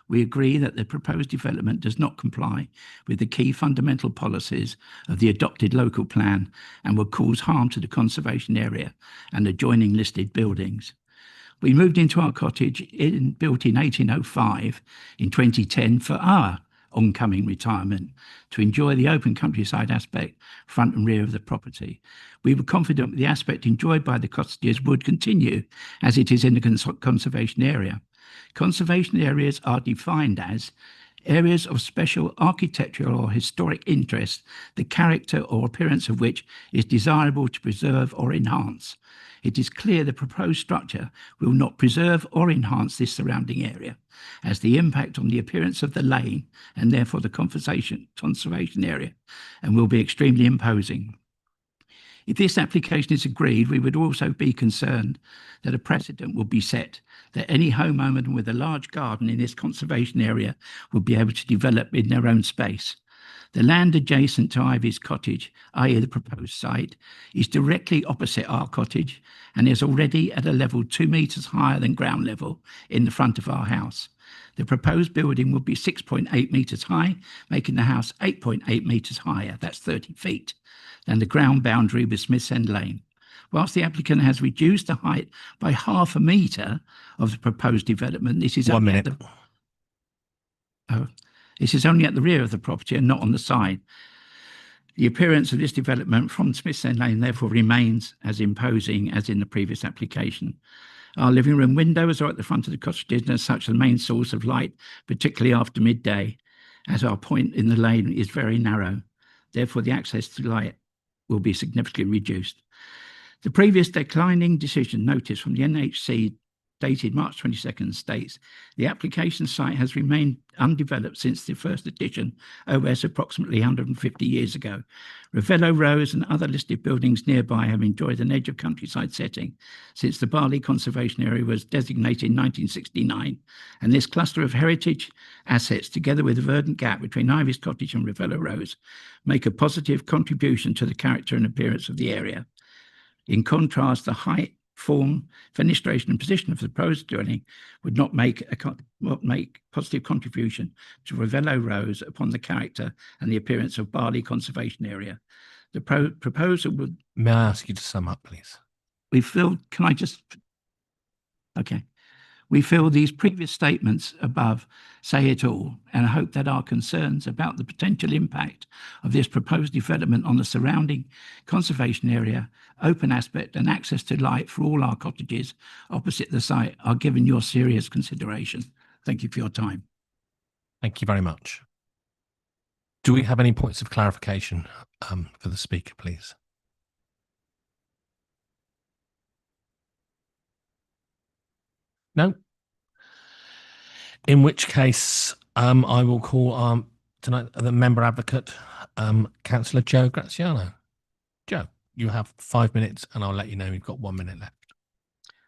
We agree that the proposed development does not comply with the key fundamental policies of the adopted local plan and will cause harm to the conservation area and adjoining listed buildings. We moved into our cottage built in 1805 in 2010 for our oncoming retirement to enjoy the open countryside aspect front and rear of the property. We were confident the aspect enjoyed by the cottages would continue as it is in the conservation area. Conservation areas are defined as areas of special architectural or historic interest, the character or appearance of which is desirable to preserve or enhance. It is clear the proposed structure will not preserve or enhance this surrounding area, as the impact on the appearance of the lane and therefore the conservation area, and will be extremely imposing. If this application is agreed, we would also be concerned that a precedent will be set that any homeowner with a large garden in this conservation area will be able to develop in their own space. The land adjacent to Ivy's cottage, i.e. the proposed site, is directly opposite our cottage and is already at a level 2 metres higher than ground level in the front of our house. The proposed building will be 6.8 metres high, making the house 8.8 metres higher, that's 30 feet, than the ground boundary with Smith's End Lane. Whilst the applicant has reduced the height by 0.5 metre of the proposed development, this is One only minute. This is only at the rear of the property and not on the side. The appearance of this development from Smith's End Lane therefore remains as imposing as in the previous application. Our living room windows are at the front of the cottages and as such the main source of light, particularly after midday, as our point in the lane is very narrow. Therefore, the access to light will be significantly reduced. The previous declining decision notice from the NHC dated March 22nd states the application site has remained undeveloped since the first edition OS approximately 150 years ago. Ravello Rose and other listed buildings nearby have enjoyed an edge of countryside setting since the Barley Conservation Area was designated in 1969, and this cluster of heritage assets together with the verdant gap between Ivy's Cottage and Ravello Rose make a positive contribution to the character and appearance of the area. In contrast, the height, form, fenestration and position of the proposed dwelling would not make positive contribution to Ravello Rose upon the character and the appearance of Barley Conservation Area. The proposal would... May I ask you to sum up, please? We feel, can I just... Okay. We feel these previous statements above say it all, and I hope that our concerns about the potential impact of this proposed development on the surrounding conservation area, open aspect and access to light for all our cottages opposite the site are given your serious consideration. Thank you for your time. Thank you very much. Do we have any points of clarification for the speaker, please? No? In which case, I will call tonight the member advocate, Councillor Joe Graziano. Joe, you have 5 minutes and I'll let you know you've got 1 minute left.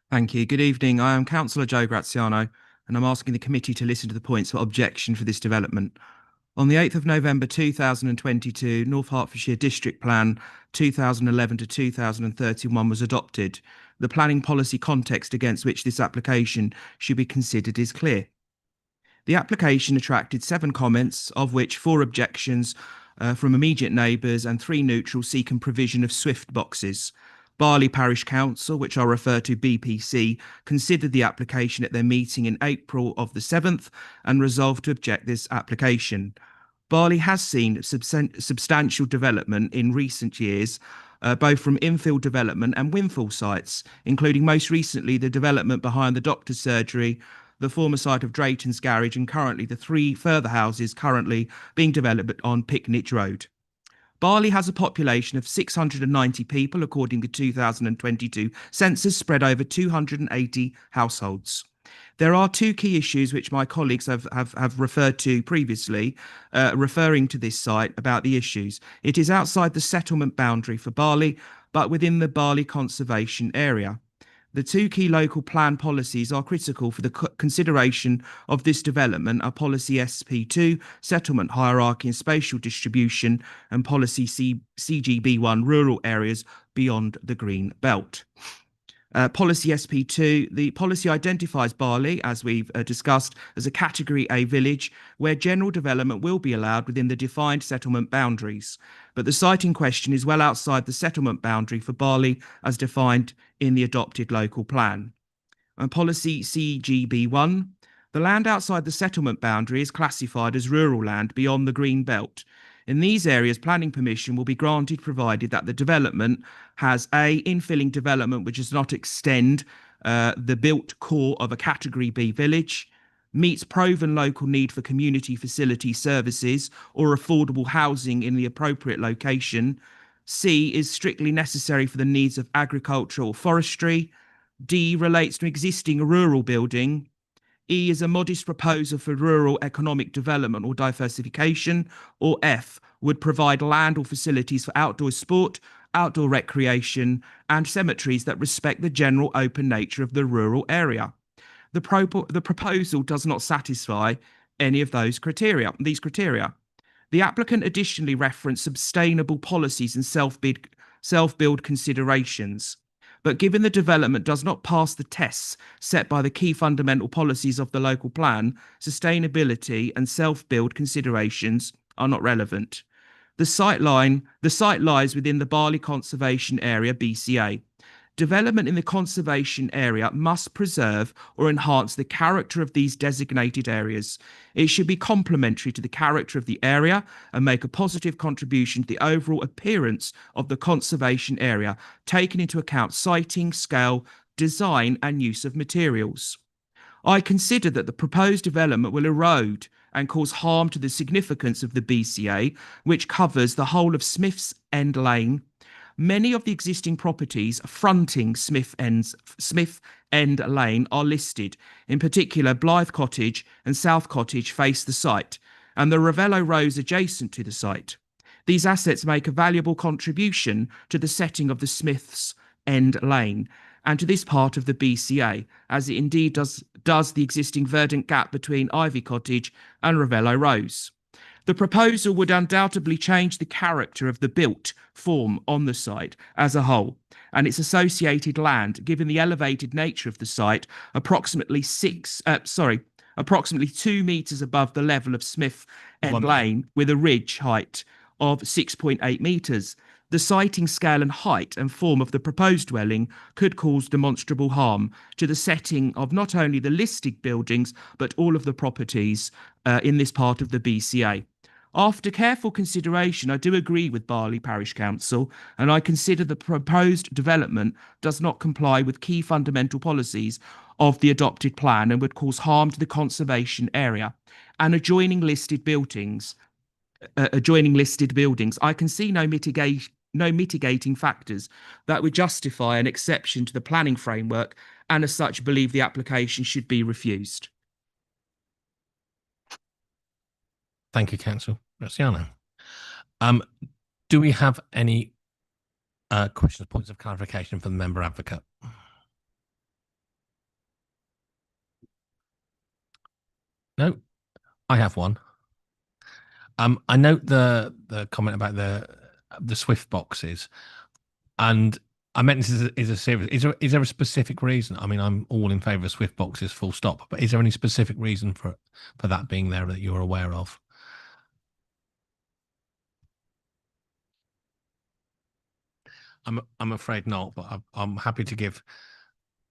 Thank you. Good evening. I am Councillor Joe Graziano and I'm asking the committee to listen to the points of objection for this development. On the 8th of November 2022, North Hertfordshire District Plan 2011 to 2031 was adopted. The planning policy context against which this application should be considered is clear. The application attracted 7 comments, of which 4 objections from immediate neighbours and 3 neutral seeking provision of Swift boxes. Barley Parish Council, which I'll refer to BPC, considered the application at their meeting in April of the 7th and resolved to object this application. Barley has seen substantial development in recent years, both from infill development and windfall sites, including most recently the development behind the doctor's surgery, the former site of Drayton's Garage, and currently the 3 further houses currently being developed on Picknich Road. Barley has a population of 690 people according to 2022 census spread over 280 households. There are 2 key issues which my colleagues have referred to previously, referring to this site about the issues. It is outside the settlement boundary for Barley, but within the Barley Conservation Area. The 2 key local plan policies are critical for the consideration of this development are Policy SP2, Settlement Hierarchy and Spatial Distribution, and Policy CGB1, Rural Areas Beyond the Green Belt. Policy SP2, the policy identifies Barley, as we've discussed, as a Category A village where general development will be allowed within the defined settlement boundaries. But the site in question is well outside the settlement boundary for Barley as defined in the adopted local plan. And Policy CGB1, the land outside the settlement boundary is classified as rural land beyond the green belt. In these areas, planning permission will be granted provided that the development has A, infilling development which does not extend the built core of a Category B village, meets proven local need for community facility services or affordable housing in the appropriate location. C is strictly necessary for the needs of agriculture or forestry. D relates to existing rural building. E is a modest proposal for rural economic development or diversification. Or F would provide land or facilities for outdoor sport, outdoor recreation, and cemeteries that respect the general open nature of the rural area. The proposal does not satisfy any of these criteria. The applicant additionally referenced sustainable policies and self-build considerations. But given the development does not pass the tests set by the key fundamental policies of the local plan, sustainability and self-build considerations are not relevant. The site lies within the Barley Conservation Area, BCA. Development in the conservation area must preserve or enhance the character of these designated areas. It should be complementary to the character of the area and make a positive contribution to the overall appearance of the conservation area, taking into account siting, scale, design, and use of materials. I consider that the proposed development will erode and cause harm to the significance of the BCA, which covers the whole of Smith's End Lane. Many of the existing properties fronting Smith End Lane are listed. In particular, Blythe Cottage and South Cottage face the site, and the Ravello Rose adjacent to the site. These assets make a valuable contribution to the setting of the Smith's End Lane and to this part of the BCA, as it indeed does the existing verdant gap between Ivy Cottage and Ravello Rose. The proposal would undoubtedly change the character of the built form on the site as a whole, and its associated land, given the elevated nature of the site, approximately 2 metres above the level of Smith End Lane, with a ridge height of 6.8 metres. The siting scale and height and form of the proposed dwelling could cause demonstrable harm to the setting of not only the listed buildings, but all of the properties in this part of the BCA. After careful consideration, I do agree with Barley Parish Council, and I consider the proposed development does not comply with key fundamental policies of the adopted plan and would cause harm to the conservation area and adjoining listed buildings. I can see no mitigating factors that would justify an exception to the planning framework, and as such believe the application should be refused. Thank you, Councillor Graziano. Do we have any questions, points of clarification for the member advocate? No, I have one. I note the comment about the Swift boxes, and I meant this is a serious. Is there a specific reason? I mean, I'm all in favour of Swift boxes, full stop. But is there any specific reason for that being there that you're aware of? I'm afraid not, but I'm happy to give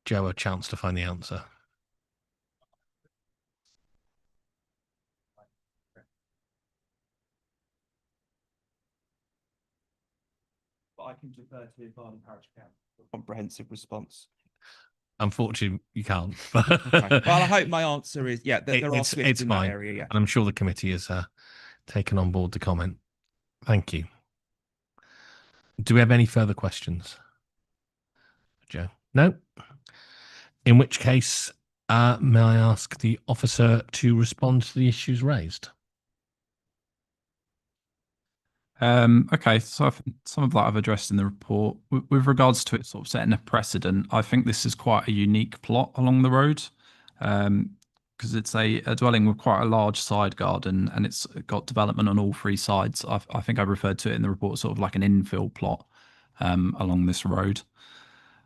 Joe a chance to find the answer. But I can defer to Barley Parish Council for a comprehensive response. Unfortunately, you can't. Okay. Well, I hope my answer is there are Swifts it's in fine. that area. Yeah. And I'm sure the committee has taken on board the comment. Thank you. Do we have any further questions, Joe? No. In which case, may I ask the officer to respond to the issues raised? Okay, so I think some of that I've addressed in the report. With regards to it sort of setting a precedent, I think this is quite a unique plot along the road, because it's a dwelling with quite a large side garden, and it's got development on all three sides. I think I referred to it in the report sort of like an infill plot along this road.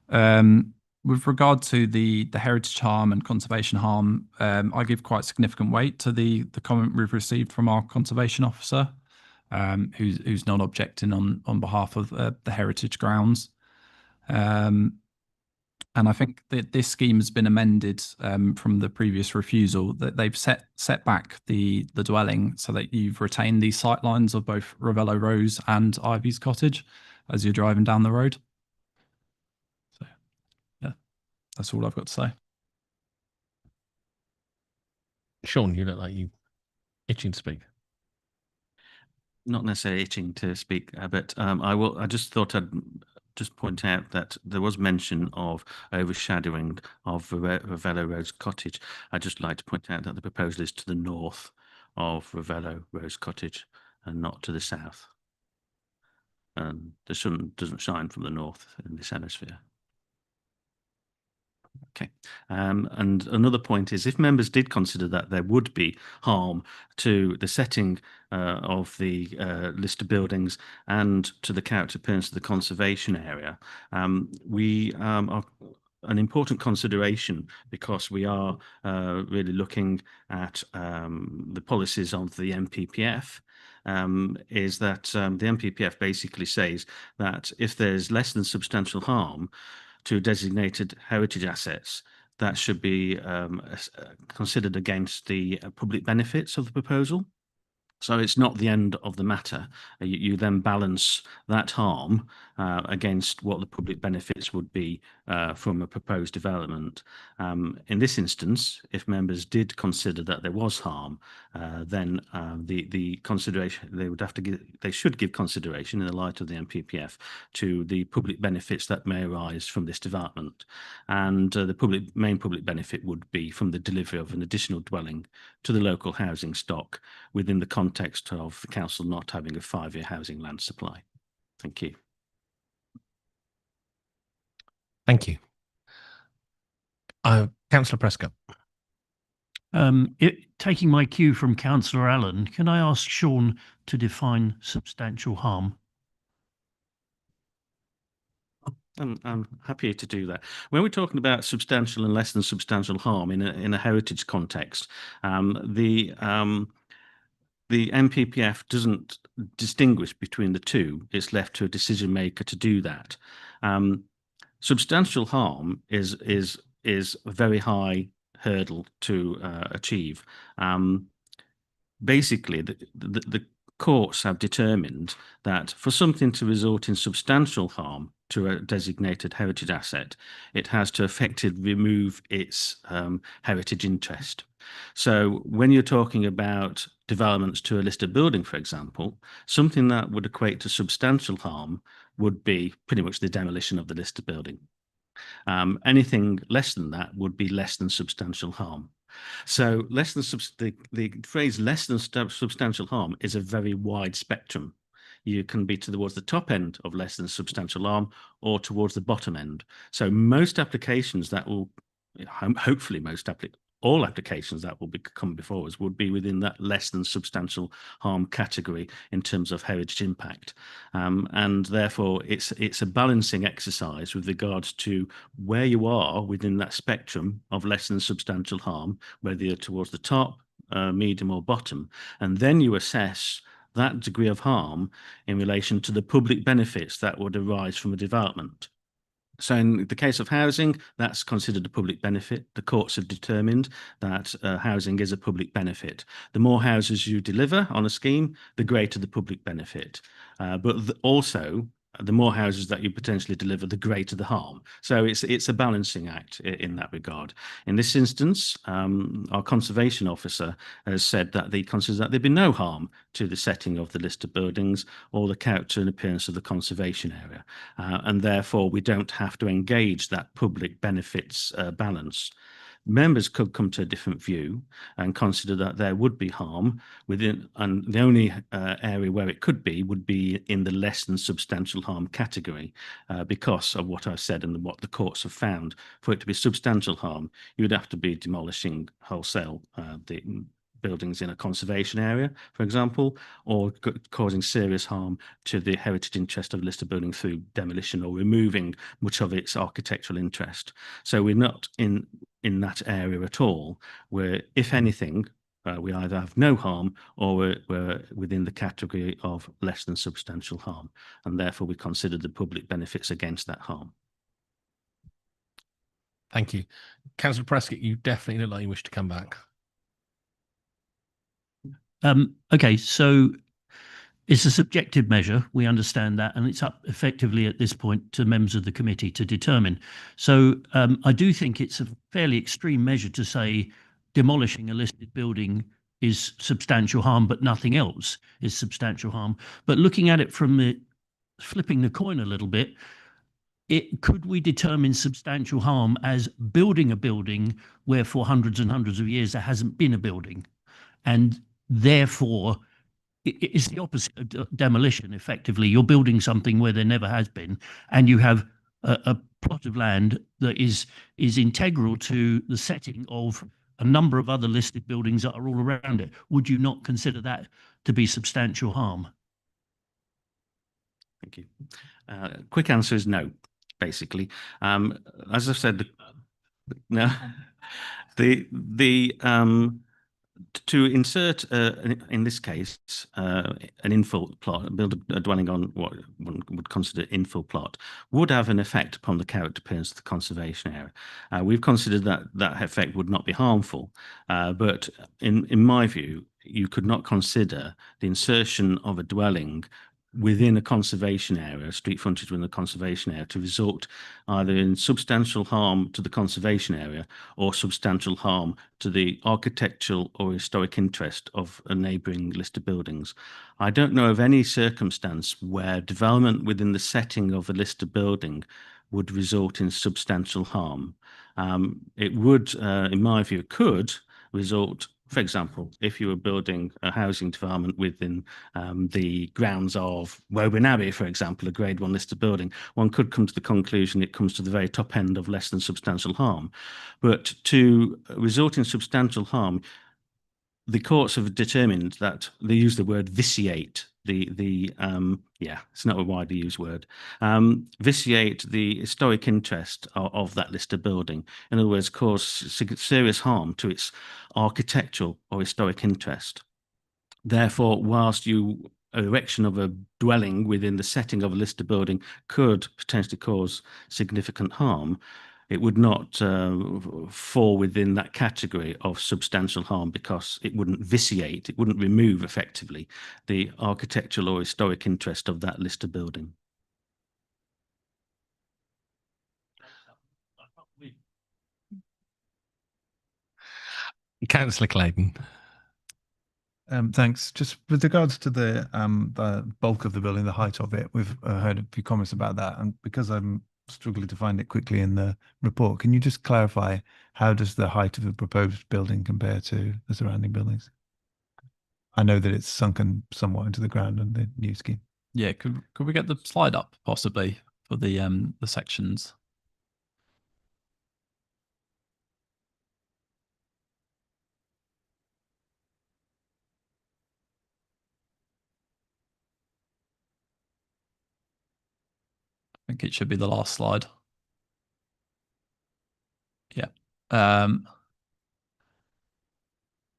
With regard to the heritage harm and conservation harm, I give quite significant weight to the comment we've received from our conservation officer, who's not objecting on behalf of the heritage grounds. And I think that this scheme has been amended from the previous refusal, that they've set back the dwelling so that you've retained the sight lines of both Ravello Rose and Ivy's Cottage as you're driving down the road. So yeah, that's all I've got to say. Sean, you look like you itching to speak. Not necessarily itching to speak, but I just thought I'd just point out that there was mention of overshadowing of Ravello Rose Cottage. I'd just like to point out that the proposal is to the north of Ravello Rose Cottage and not to the south. The sun doesn't shine from the north in this hemisphere. Okay. And another point is, if members did consider that there would be harm to the setting of the list of buildings and to the character appearance of the conservation area, we are an important consideration, because we are really looking at the policies of the NPPF. Is that the NPPF basically says that if there's less than substantial harm to designated heritage assets, that should be considered against the public benefits of the proposal. So it's not the end of the matter. You then balance that harm against what the public benefits would be from a proposed development. In this instance, if members did consider that there was harm, then the consideration they should give consideration in the light of the NPPF to the public benefits that may arise from this development. And the main public benefit would be from the delivery of an additional dwelling to the local housing stock within the context of the council not having a 5-year housing land supply. Thank you. Thank you. Councillor Prescott. Taking my cue from Councillor Allen, can I ask Sean to define substantial harm? I'm happy to do that. When we're talking about substantial and less than substantial harm in a heritage context, the NPPF doesn't distinguish between the two. It's left to a decision maker to do that. Substantial harm is a very high hurdle to achieve. Basically, the courts have determined that for something to result in substantial harm to a designated heritage asset, it has to effectively remove its heritage interest. So when you're talking about developments to a listed building, for example, something that would equate to substantial harm would be pretty much the demolition of the listed building. Anything less than that would be less than substantial harm. So the phrase less than substantial harm is a very wide spectrum. You can be towards the top end of less than substantial harm or towards the bottom end. So most applications that will, hopefully all applications that will come before us would be within that less than substantial harm category in terms of heritage impact. And therefore, it's a balancing exercise with regards to where you are within that spectrum of less than substantial harm, whether you're towards the top, medium or bottom. And then you assess that degree of harm in relation to the public benefits that would arise from a development. So in the case of housing, that's considered a public benefit. The courts have determined that housing is a public benefit. The more houses you deliver on a scheme, the greater the public benefit. But also, the more houses that you potentially deliver, the greater the harm. So it's a balancing act in that regard. In this instance, our conservation officer has said that they consider that there'd be no harm to the setting of the list of buildings or the character and appearance of the conservation area. And therefore, we don't have to engage that public benefits balance. Members could come to a different view and consider that there would be harm within, and the only area where it could be would be in the less than substantial harm category, because of what I've said and what the courts have found. For it to be substantial harm, you would have to be demolishing wholesale the buildings in a conservation area, for example, or causing serious harm to the heritage interest of a listed building through demolition or removing much of its architectural interest. So we're not in that area at all, where, if anything, we either have no harm or we're within the category of less than substantial harm, and therefore we consider the public benefits against that harm. Thank you. Councillor Prescott, you definitely look like you wish to come back. Okay, so it's a subjective measure. We understand that, and it's up effectively at this point to members of the committee to determine. So I do think it's a fairly extreme measure to say demolishing a listed building is substantial harm, but nothing else is substantial harm. But looking at it from the flipping the coin a little bit, could we determine substantial harm as building a building where for hundreds and hundreds of years there hasn't been a building, and therefore it's the opposite of demolition? Effectively, you're building something where there never has been, and you have a plot of land that is integral to the setting of a number of other listed buildings that are all around it. Would you not consider that to be substantial harm? Thank you. Quick answer is no, basically. As I've said, no. To insert, in this case, an infill plot, build a dwelling on what one would consider infill plot, would have an effect upon the character appearance of the conservation area. We've considered that that effect would not be harmful, but in my view, you could not consider the insertion of a dwelling within a conservation area, street frontage within a conservation area, to result either in substantial harm to the conservation area or substantial harm to the architectural or historic interest of a neighbouring listed buildings. I don't know of any circumstance where development within the setting of a listed building would result in substantial harm. It would, in my view, could result. For example, if you were building a housing development within the grounds of Woburn Abbey, for example, a Grade 1 listed building, one could come to the conclusion it comes to the very top end of less than substantial harm. But to result in substantial harm, the courts have determined that they use the word vitiate. It's not a widely used word. Vitiate the historic interest of that listed building. In other words, cause serious harm to its architectural or historic interest. Therefore, whilst erection of a dwelling within the setting of a listed building could potentially cause significant harm, it would not fall within that category of substantial harm, because it wouldn't vitiate, it wouldn't remove effectively the architectural or historic interest of that listed building. Councillor Clayton. Thanks. Just with regards to the bulk of the building, the height of it, we've heard a few comments about that, and because I'm struggling to find it quickly in the report, can you just clarify how does the height of the proposed building compare to the surrounding buildings? I know that it's sunken somewhat into the ground in the new scheme. Yeah, could we get the slide up possibly for the sections? I think it should be the last slide. Yeah.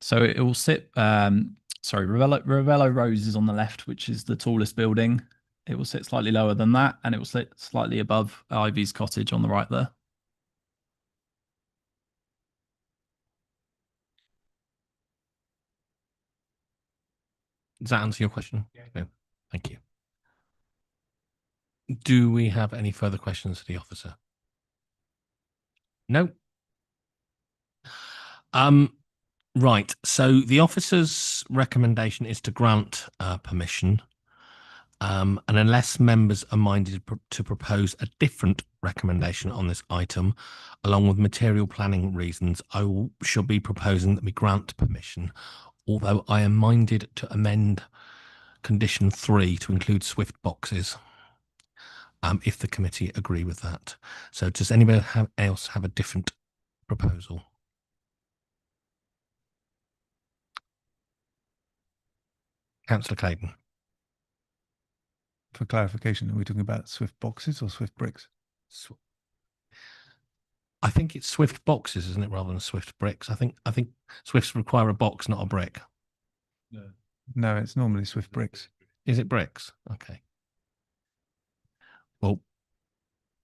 So it will sit, Ravello Rose is on the left, which is the tallest building. It will sit slightly lower than that, and it will sit slightly above Ivy's cottage on the right there. Does that answer your question? Yeah. No. Thank you. Do we have any further questions for the officer? No. Right. So the officer's recommendation is to grant permission. And unless members are minded to propose a different recommendation on this item, along with material planning reasons, I shall be proposing that we grant permission, although I am minded to amend condition 3 to include Swift boxes, if the committee agree with that. So does anybody else have a different proposal? Councillor Clayton. For clarification, are we talking about Swift boxes or Swift bricks? I think it's Swift boxes, isn't it, rather than Swift bricks? I think Swifts require a box, not a brick. No, it's normally Swift bricks. Is it bricks? Okay. Well,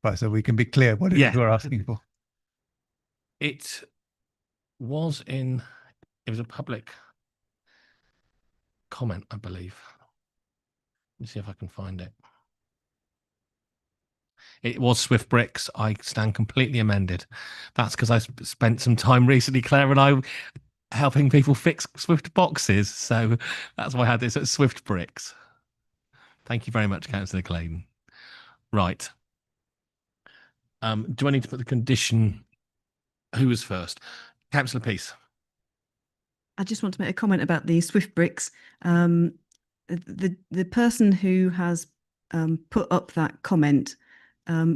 right, so we can be clear what it is we're asking for. It was a public comment, I believe. Let's see if I can find it. It was Swift bricks. I stand completely amended. That's because I spent some time recently, Claire and I, helping people fix Swift boxes. So that's why I had this at Swift Bricks. Thank you very much, Councillor Clayton. Right. Do I need to put the condition? Who was first? Councillor Peace. I just want to make a comment about the Swift Bricks. The person who has put up that comment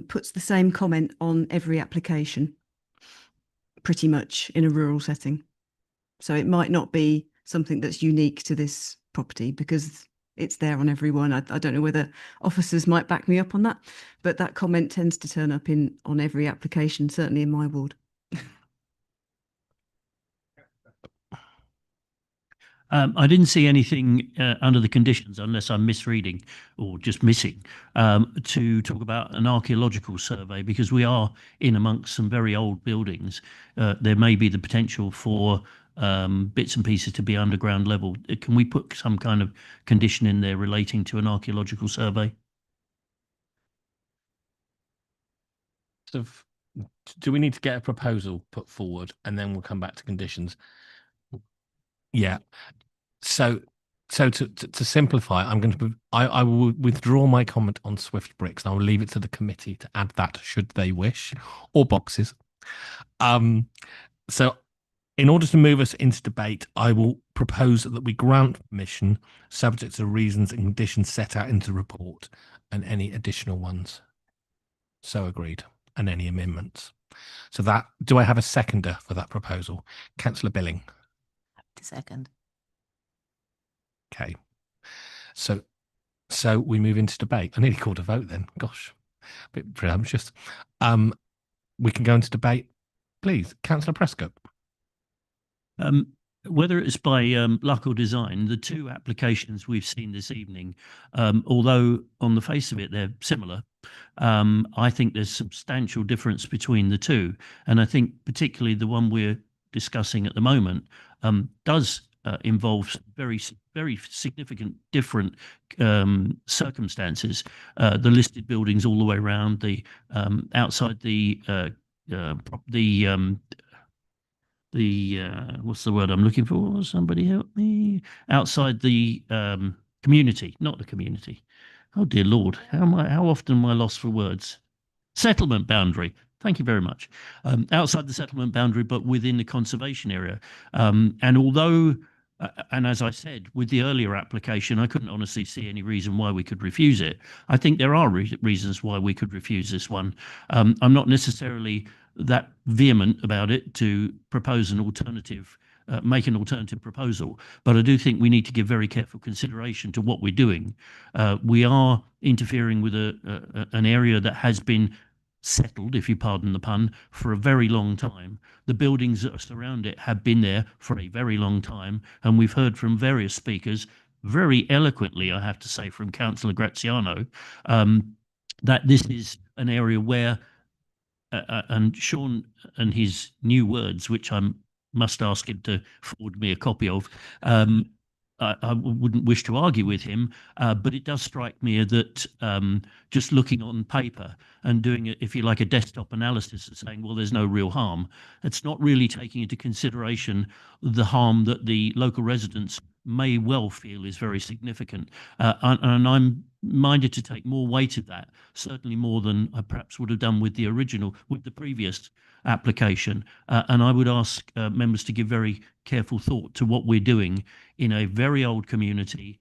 puts the same comment on every application, pretty much in a rural setting. So it might not be something that's unique to this property because it's there on every one. I don't know whether officers might back me up on that, but that comment tends to turn up on every application, certainly in my ward. I didn't see anything under the conditions, unless I'm misreading or just missing, to talk about an archaeological survey, because we are in amongst some very old buildings. There may be the potential for bits and pieces to be underground level. Can we put some kind of condition in there relating to an archaeological survey? Do we need to get a proposal put forward and then we'll come back to conditions? Yeah. So to simplify, I will withdraw my comment on Swift Bricks and I will leave it to the committee to add that should they wish, or boxes. So in order to move us into debate, I will propose that we grant permission subject to reasons and conditions set out in the report and any additional ones. So agreed. And any amendments. So that, do I have a seconder for that proposal? Councillor Billing. To second. Okay. So we move into debate. I nearly called a vote then. Gosh, a bit presumptuous. We can go into debate, please. Councillor Prescott. Whether it's by luck or design, the two applications we've seen this evening, although on the face of it they're similar, I think there's substantial difference between the two. And I think particularly the one we're discussing at the moment does involve very, very significant different circumstances. The listed buildings all the way around, the outside the what's the word I'm looking for? Somebody help me. Outside the community, not the community. Oh dear Lord, how often am I lost for words? Settlement boundary. Thank you very much. Outside the settlement boundary, but within the conservation area. And although, and as I said, with the earlier application, I couldn't honestly see any reason why we could refuse it. I think there are reasons why we could refuse this one. I'm not necessarily that vehement about it to propose an alternative, make an alternative proposal, but I do think we need to give very careful consideration to what we're doing. We are interfering with an area that has been settled, if you pardon the pun, for a very long time. The buildings that surround it have been there for a very long time, and we've heard from various speakers, very eloquently, I have to say, from Councillor Graziano, that this is an area where and Sean and his new words, which I must ask him to forward me a copy of, I wouldn't wish to argue with him, but it does strike me that just looking on paper and doing, if you like, a desktop analysis and saying, well, there's no real harm, it's not really taking into consideration the harm that the local residents may well feel is very significant. And I'm minded to take more weight of that, certainly more than I perhaps would have done with the previous application. And I would ask members to give very careful thought to what we're doing in a very old community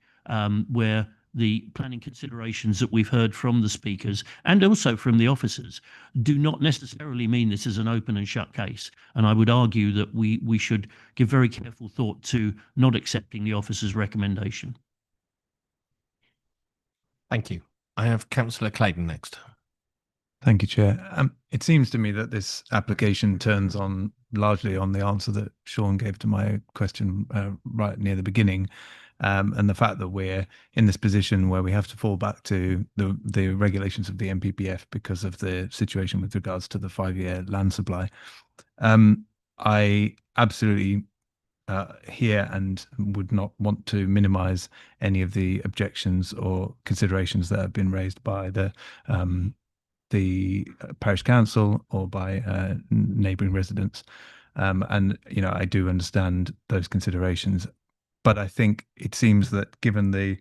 where the planning considerations that we've heard from the speakers and also from the officers do not necessarily mean this is an open and shut case. And I would argue that we should give very careful thought to not accepting the officers' recommendation. Thank you. I have Councillor Clayton next. Thank you, Chair. It seems to me that this application turns on largely on the answer that Sean gave to my question right near the beginning, and the fact that we're in this position where we have to fall back to the regulations of the NPPF because of the situation with regards to the 5-year land supply. I absolutely hear and would not want to minimise any of the objections or considerations that have been raised by the parish council or by neighbouring residents. And, you know, I do understand those considerations, but I think it seems that given the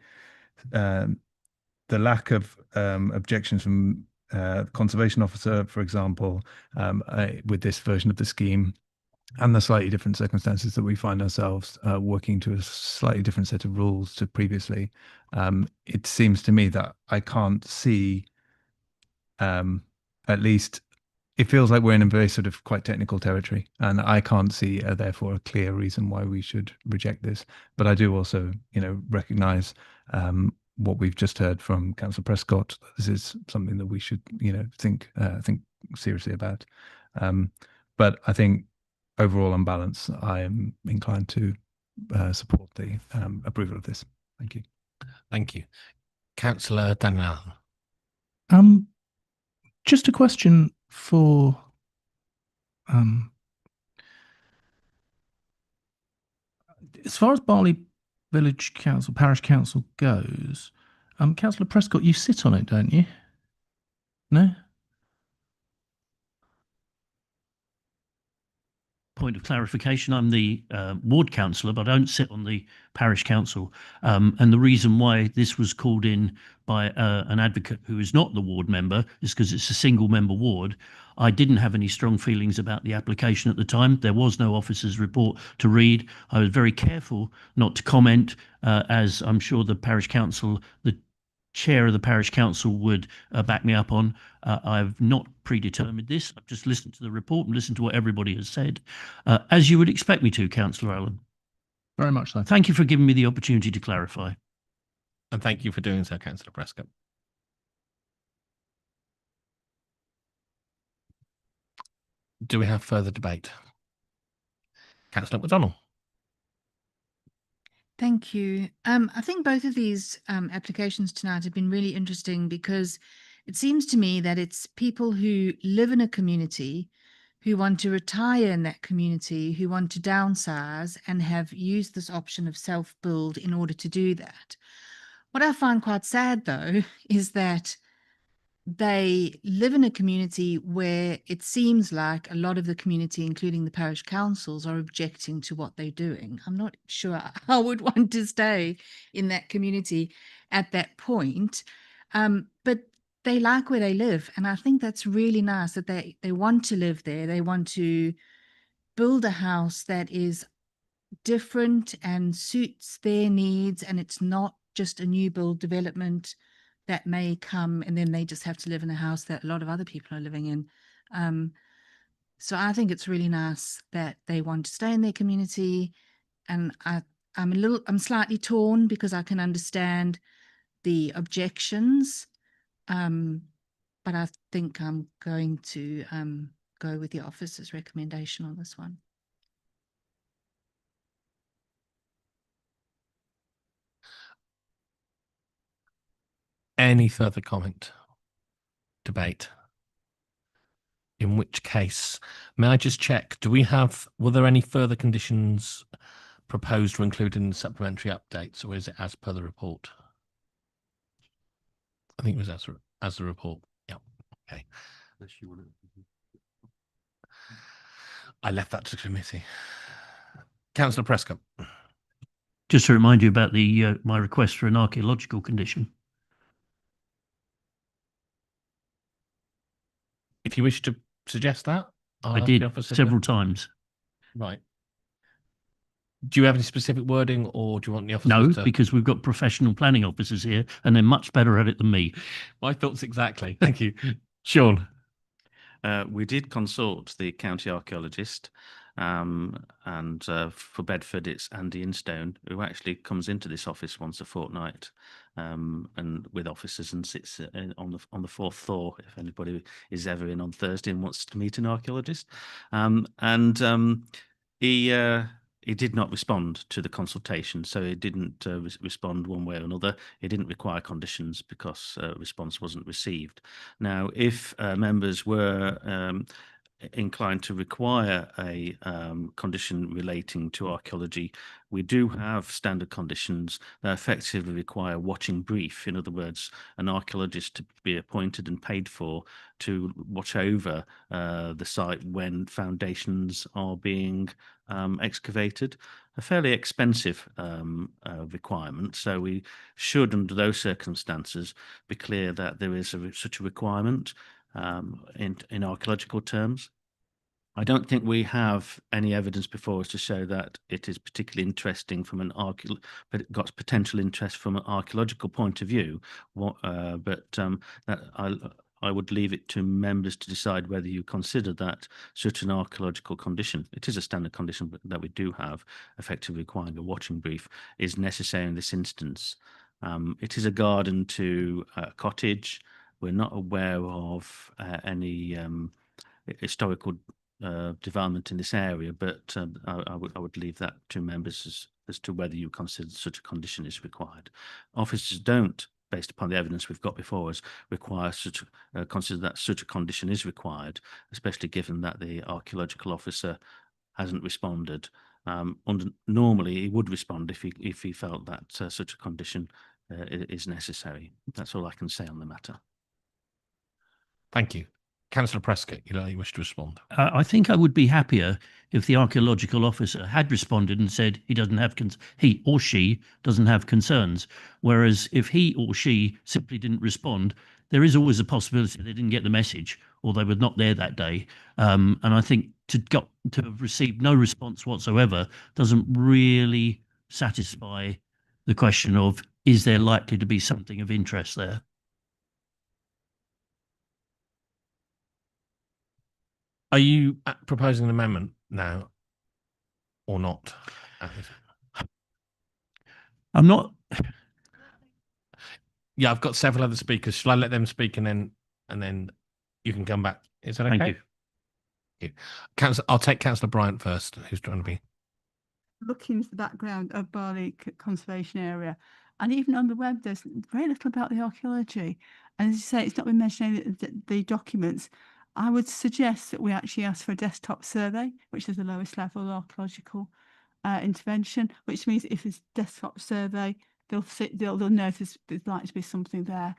lack of objections from the conservation officer, for example, with this version of the scheme, and the slightly different circumstances that we find ourselves working to a slightly different set of rules to previously, it seems to me that I can't see, at least it feels like we're in a very sort of quite technical territory, and I can't see therefore a clear reason why we should reject this. But I do also, you know, recognise what we've just heard from Councillor Prescott. This is something that we should, you know, think seriously about. But I think overall, on balance, I am inclined to support the approval of this. Thank you. Thank you. Councillor Daniel. Just a question for as far as Barley Village Council, Parish Council goes, Councillor Prescott, you sit on it, don't you? No? Point of clarification, I'm the ward councillor, but I don't sit on the parish council. And the reason why this was called in by an advocate who is not the ward member is because it's a single member ward. I didn't have any strong feelings about the application at the time. There was no officer's report to read. I was very careful not to comment, as I'm sure the parish council, the chair of the parish council would back me up on. I've not predetermined this. I've just listened to the report and listened to what everybody has said, as you would expect me to, Councillor Allen. Very much so. Thank you for giving me the opportunity to clarify. And thank you for doing so, Councillor Prescott. Do we have further debate? Councillor McDonnell. Thank you. I think both of these applications tonight have been really interesting because it seems to me that it's people who live in a community, who want to retire in that community, who want to downsize and have used this option of self-build in order to do that. What I find quite sad, though, is that they live in a community where it seems like a lot of the community, including the parish councils, are objecting to what they're doing. I'm not sure I would want to stay in that community at that point, but they like where they live. And I think that's really nice that they want to live there. They want to build a house that is different and suits their needs, and it's not just a new build development that may come and then they just have to live in a house that a lot of other people are living in. So I think it's really nice that they want to stay in their community, and I'm slightly torn because I can understand the objections, but I think I'm going to go with the officer's recommendation on this one. Any further comment? Debate? In which case, may I just check, were there any further conditions proposed or included in the supplementary updates, or is it as per the report? I think it was as the report. Yeah. Okay. I left that to the committee. Councillor Prescott. Just to remind you about the my request for an archaeological condition. If you wish to suggest that, I did several times. Right. Do you have any specific wording, or do you want the officers No, to... because we've got professional planning officers here, and they're much better at it than me. My thoughts exactly. Thank you. Sean. We did consult the county archaeologist, and for Bedford, it's Andy Instone, who actually comes into this office once a fortnight, and with officers, and sits on the fourth floor if anybody is ever in on Thursday and wants to meet an archaeologist. He did not respond to the consultation, so he didn't respond one way or another. He didn't require conditions because response wasn't received. Now, if members were inclined to require a condition relating to archaeology, we do have standard conditions that effectively require watching brief. In other words, an archaeologist to be appointed and paid for to watch over the site when foundations are being excavated. A fairly expensive requirement. So we should, under those circumstances, be clear that there is such a requirement in archaeological terms. I don't think we have any evidence before us to show that it is particularly interesting from but it got potential interest from an archaeological point of view. That I would leave it to members to decide whether you consider that such an archaeological condition. It is a standard condition that we do have, effectively requiring a watching brief, is necessary in this instance. It is a garden to a cottage. We're not aware of any historical development in this area, but I would leave that to members as to whether you consider such a condition is required. Officers don't, based upon the evidence we've got before us, consider that such a condition is required, especially given that the archaeological officer hasn't responded. Normally, he would respond if he felt that such a condition is necessary. That's all I can say on the matter. Thank you. Councillor Prescott, you wish to respond? I think I would be happier if the archaeological officer had responded and said he or she doesn't have concerns. Whereas if he or she simply didn't respond, there is always a possibility they didn't get the message or they were not there that day. And I think to have received no response whatsoever doesn't really satisfy the question of, is there likely to be something of interest there? Are you proposing an amendment now or not? I'm not. Yeah, I've got several other speakers. Shall I let them speak and then you can come back? Is that okay? Thank you. I'll take Councillor Bryant first, who's trying to be. Looking into the background of Barley Conservation Area, and even on the web, there's very little about the archaeology. And as you say, it's not been mentioned in the documents. I would suggest that we actually ask for a desktop survey, which is the lowest level of archaeological intervention, which means if it's desktop survey, they'll know if there's likely to be something there,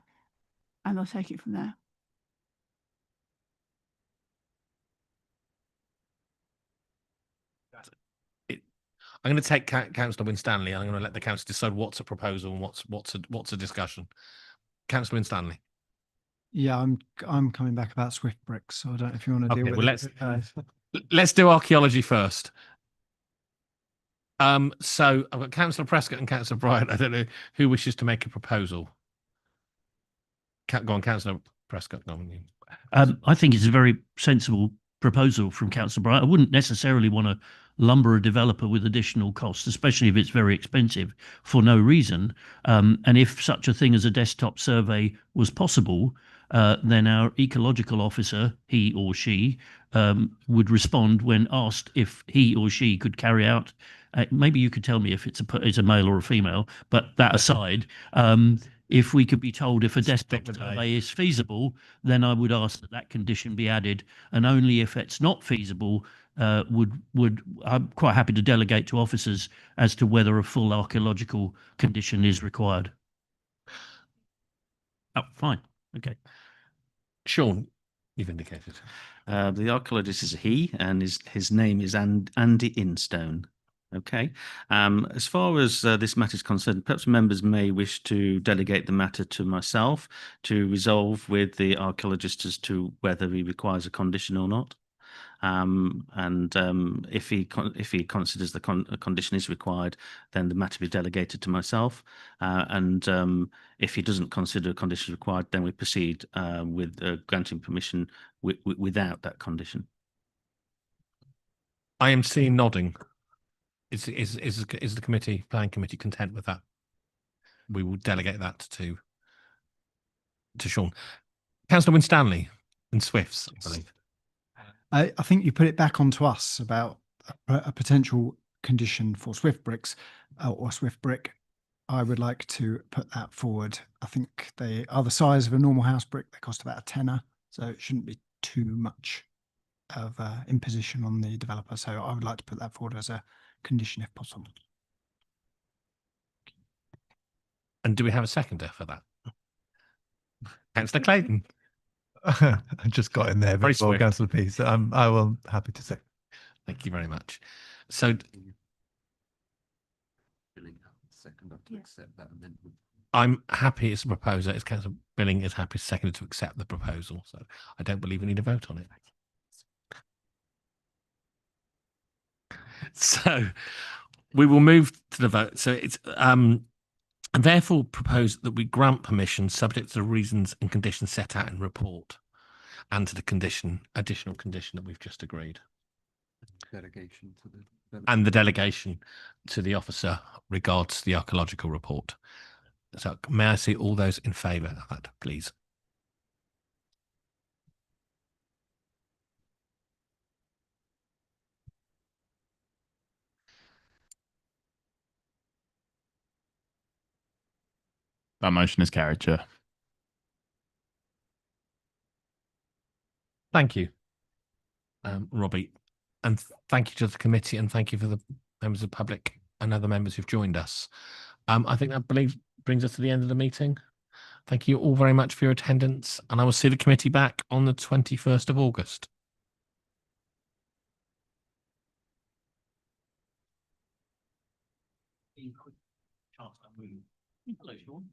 and they'll take it from there. I'm going to take Councillor Winstanley. I'm going to let the council decide what's a proposal and what's a discussion. Councillor Winstanley. Yeah, I'm coming back about Swift Bricks, so I don't know if you want to deal with it. Let's do archaeology first. So I've got Councillor Prescott and Councillor Bryant. I don't know who wishes to make a proposal. Go on, Councillor Prescott. Go on. I think it's a very sensible proposal from Councillor Bryant. I wouldn't necessarily want to lumber a developer with additional costs, especially if it's very expensive for no reason. And if such a thing as a desktop survey was possible, then our ecological officer, he or she, would respond when asked if he or she could carry out. Maybe you could tell me if it's a male or a female, but that aside, if we could be told if a desktop survey is feasible, then I would ask that condition be added, and only if it's not feasible I'm quite happy to delegate to officers as to whether a full archaeological condition is required. Oh, fine. Okay. Sean, you've indicated. The archaeologist is a he, and his name is Andy Instone. Okay. As far as this matter is concerned, perhaps members may wish to delegate the matter to myself to resolve with the archaeologist as to whether he requires a condition or not. If he considers the condition is required, then the matter be delegated to myself. If he doesn't consider a condition required, then we proceed with granting permission without that condition. I am seeing nodding. Is the planning committee content with that? We will delegate that to Sean. Councillor Winstanley and Swifts, I believe. I think you put it back onto us about a potential condition for Swift Bricks or Swift Brick. I would like to put that forward. I think they are the size of a normal house brick. They cost about a tenner, so it shouldn't be too much of imposition on the developer. So I would like to put that forward as a condition if possible. And do we have a seconder for that? Councillor Clayton. I just got in there Very before swift. Councillor Pease. I will happy to say. Thank you very much. So I'm happy as a proposer, as Councillor Billing is happy seconded to accept the proposal. So I don't believe we need a vote on it. So we will move to the vote. So it's therefore propose that we grant permission subject to the reasons and conditions set out in the report and to the additional condition that we've just agreed. Delegation to the And the delegation to the officer regards the archaeological report. So may I see all those in favour of that, please? That motion is carried, Chair. Thank you, Robbie. And thank you to the committee, and thank you for the members of the public and other members who've joined us. I think that brings us to the end of the meeting. Thank you all very much for your attendance, and I will see the committee back on the 21st of August. Hello, Sean.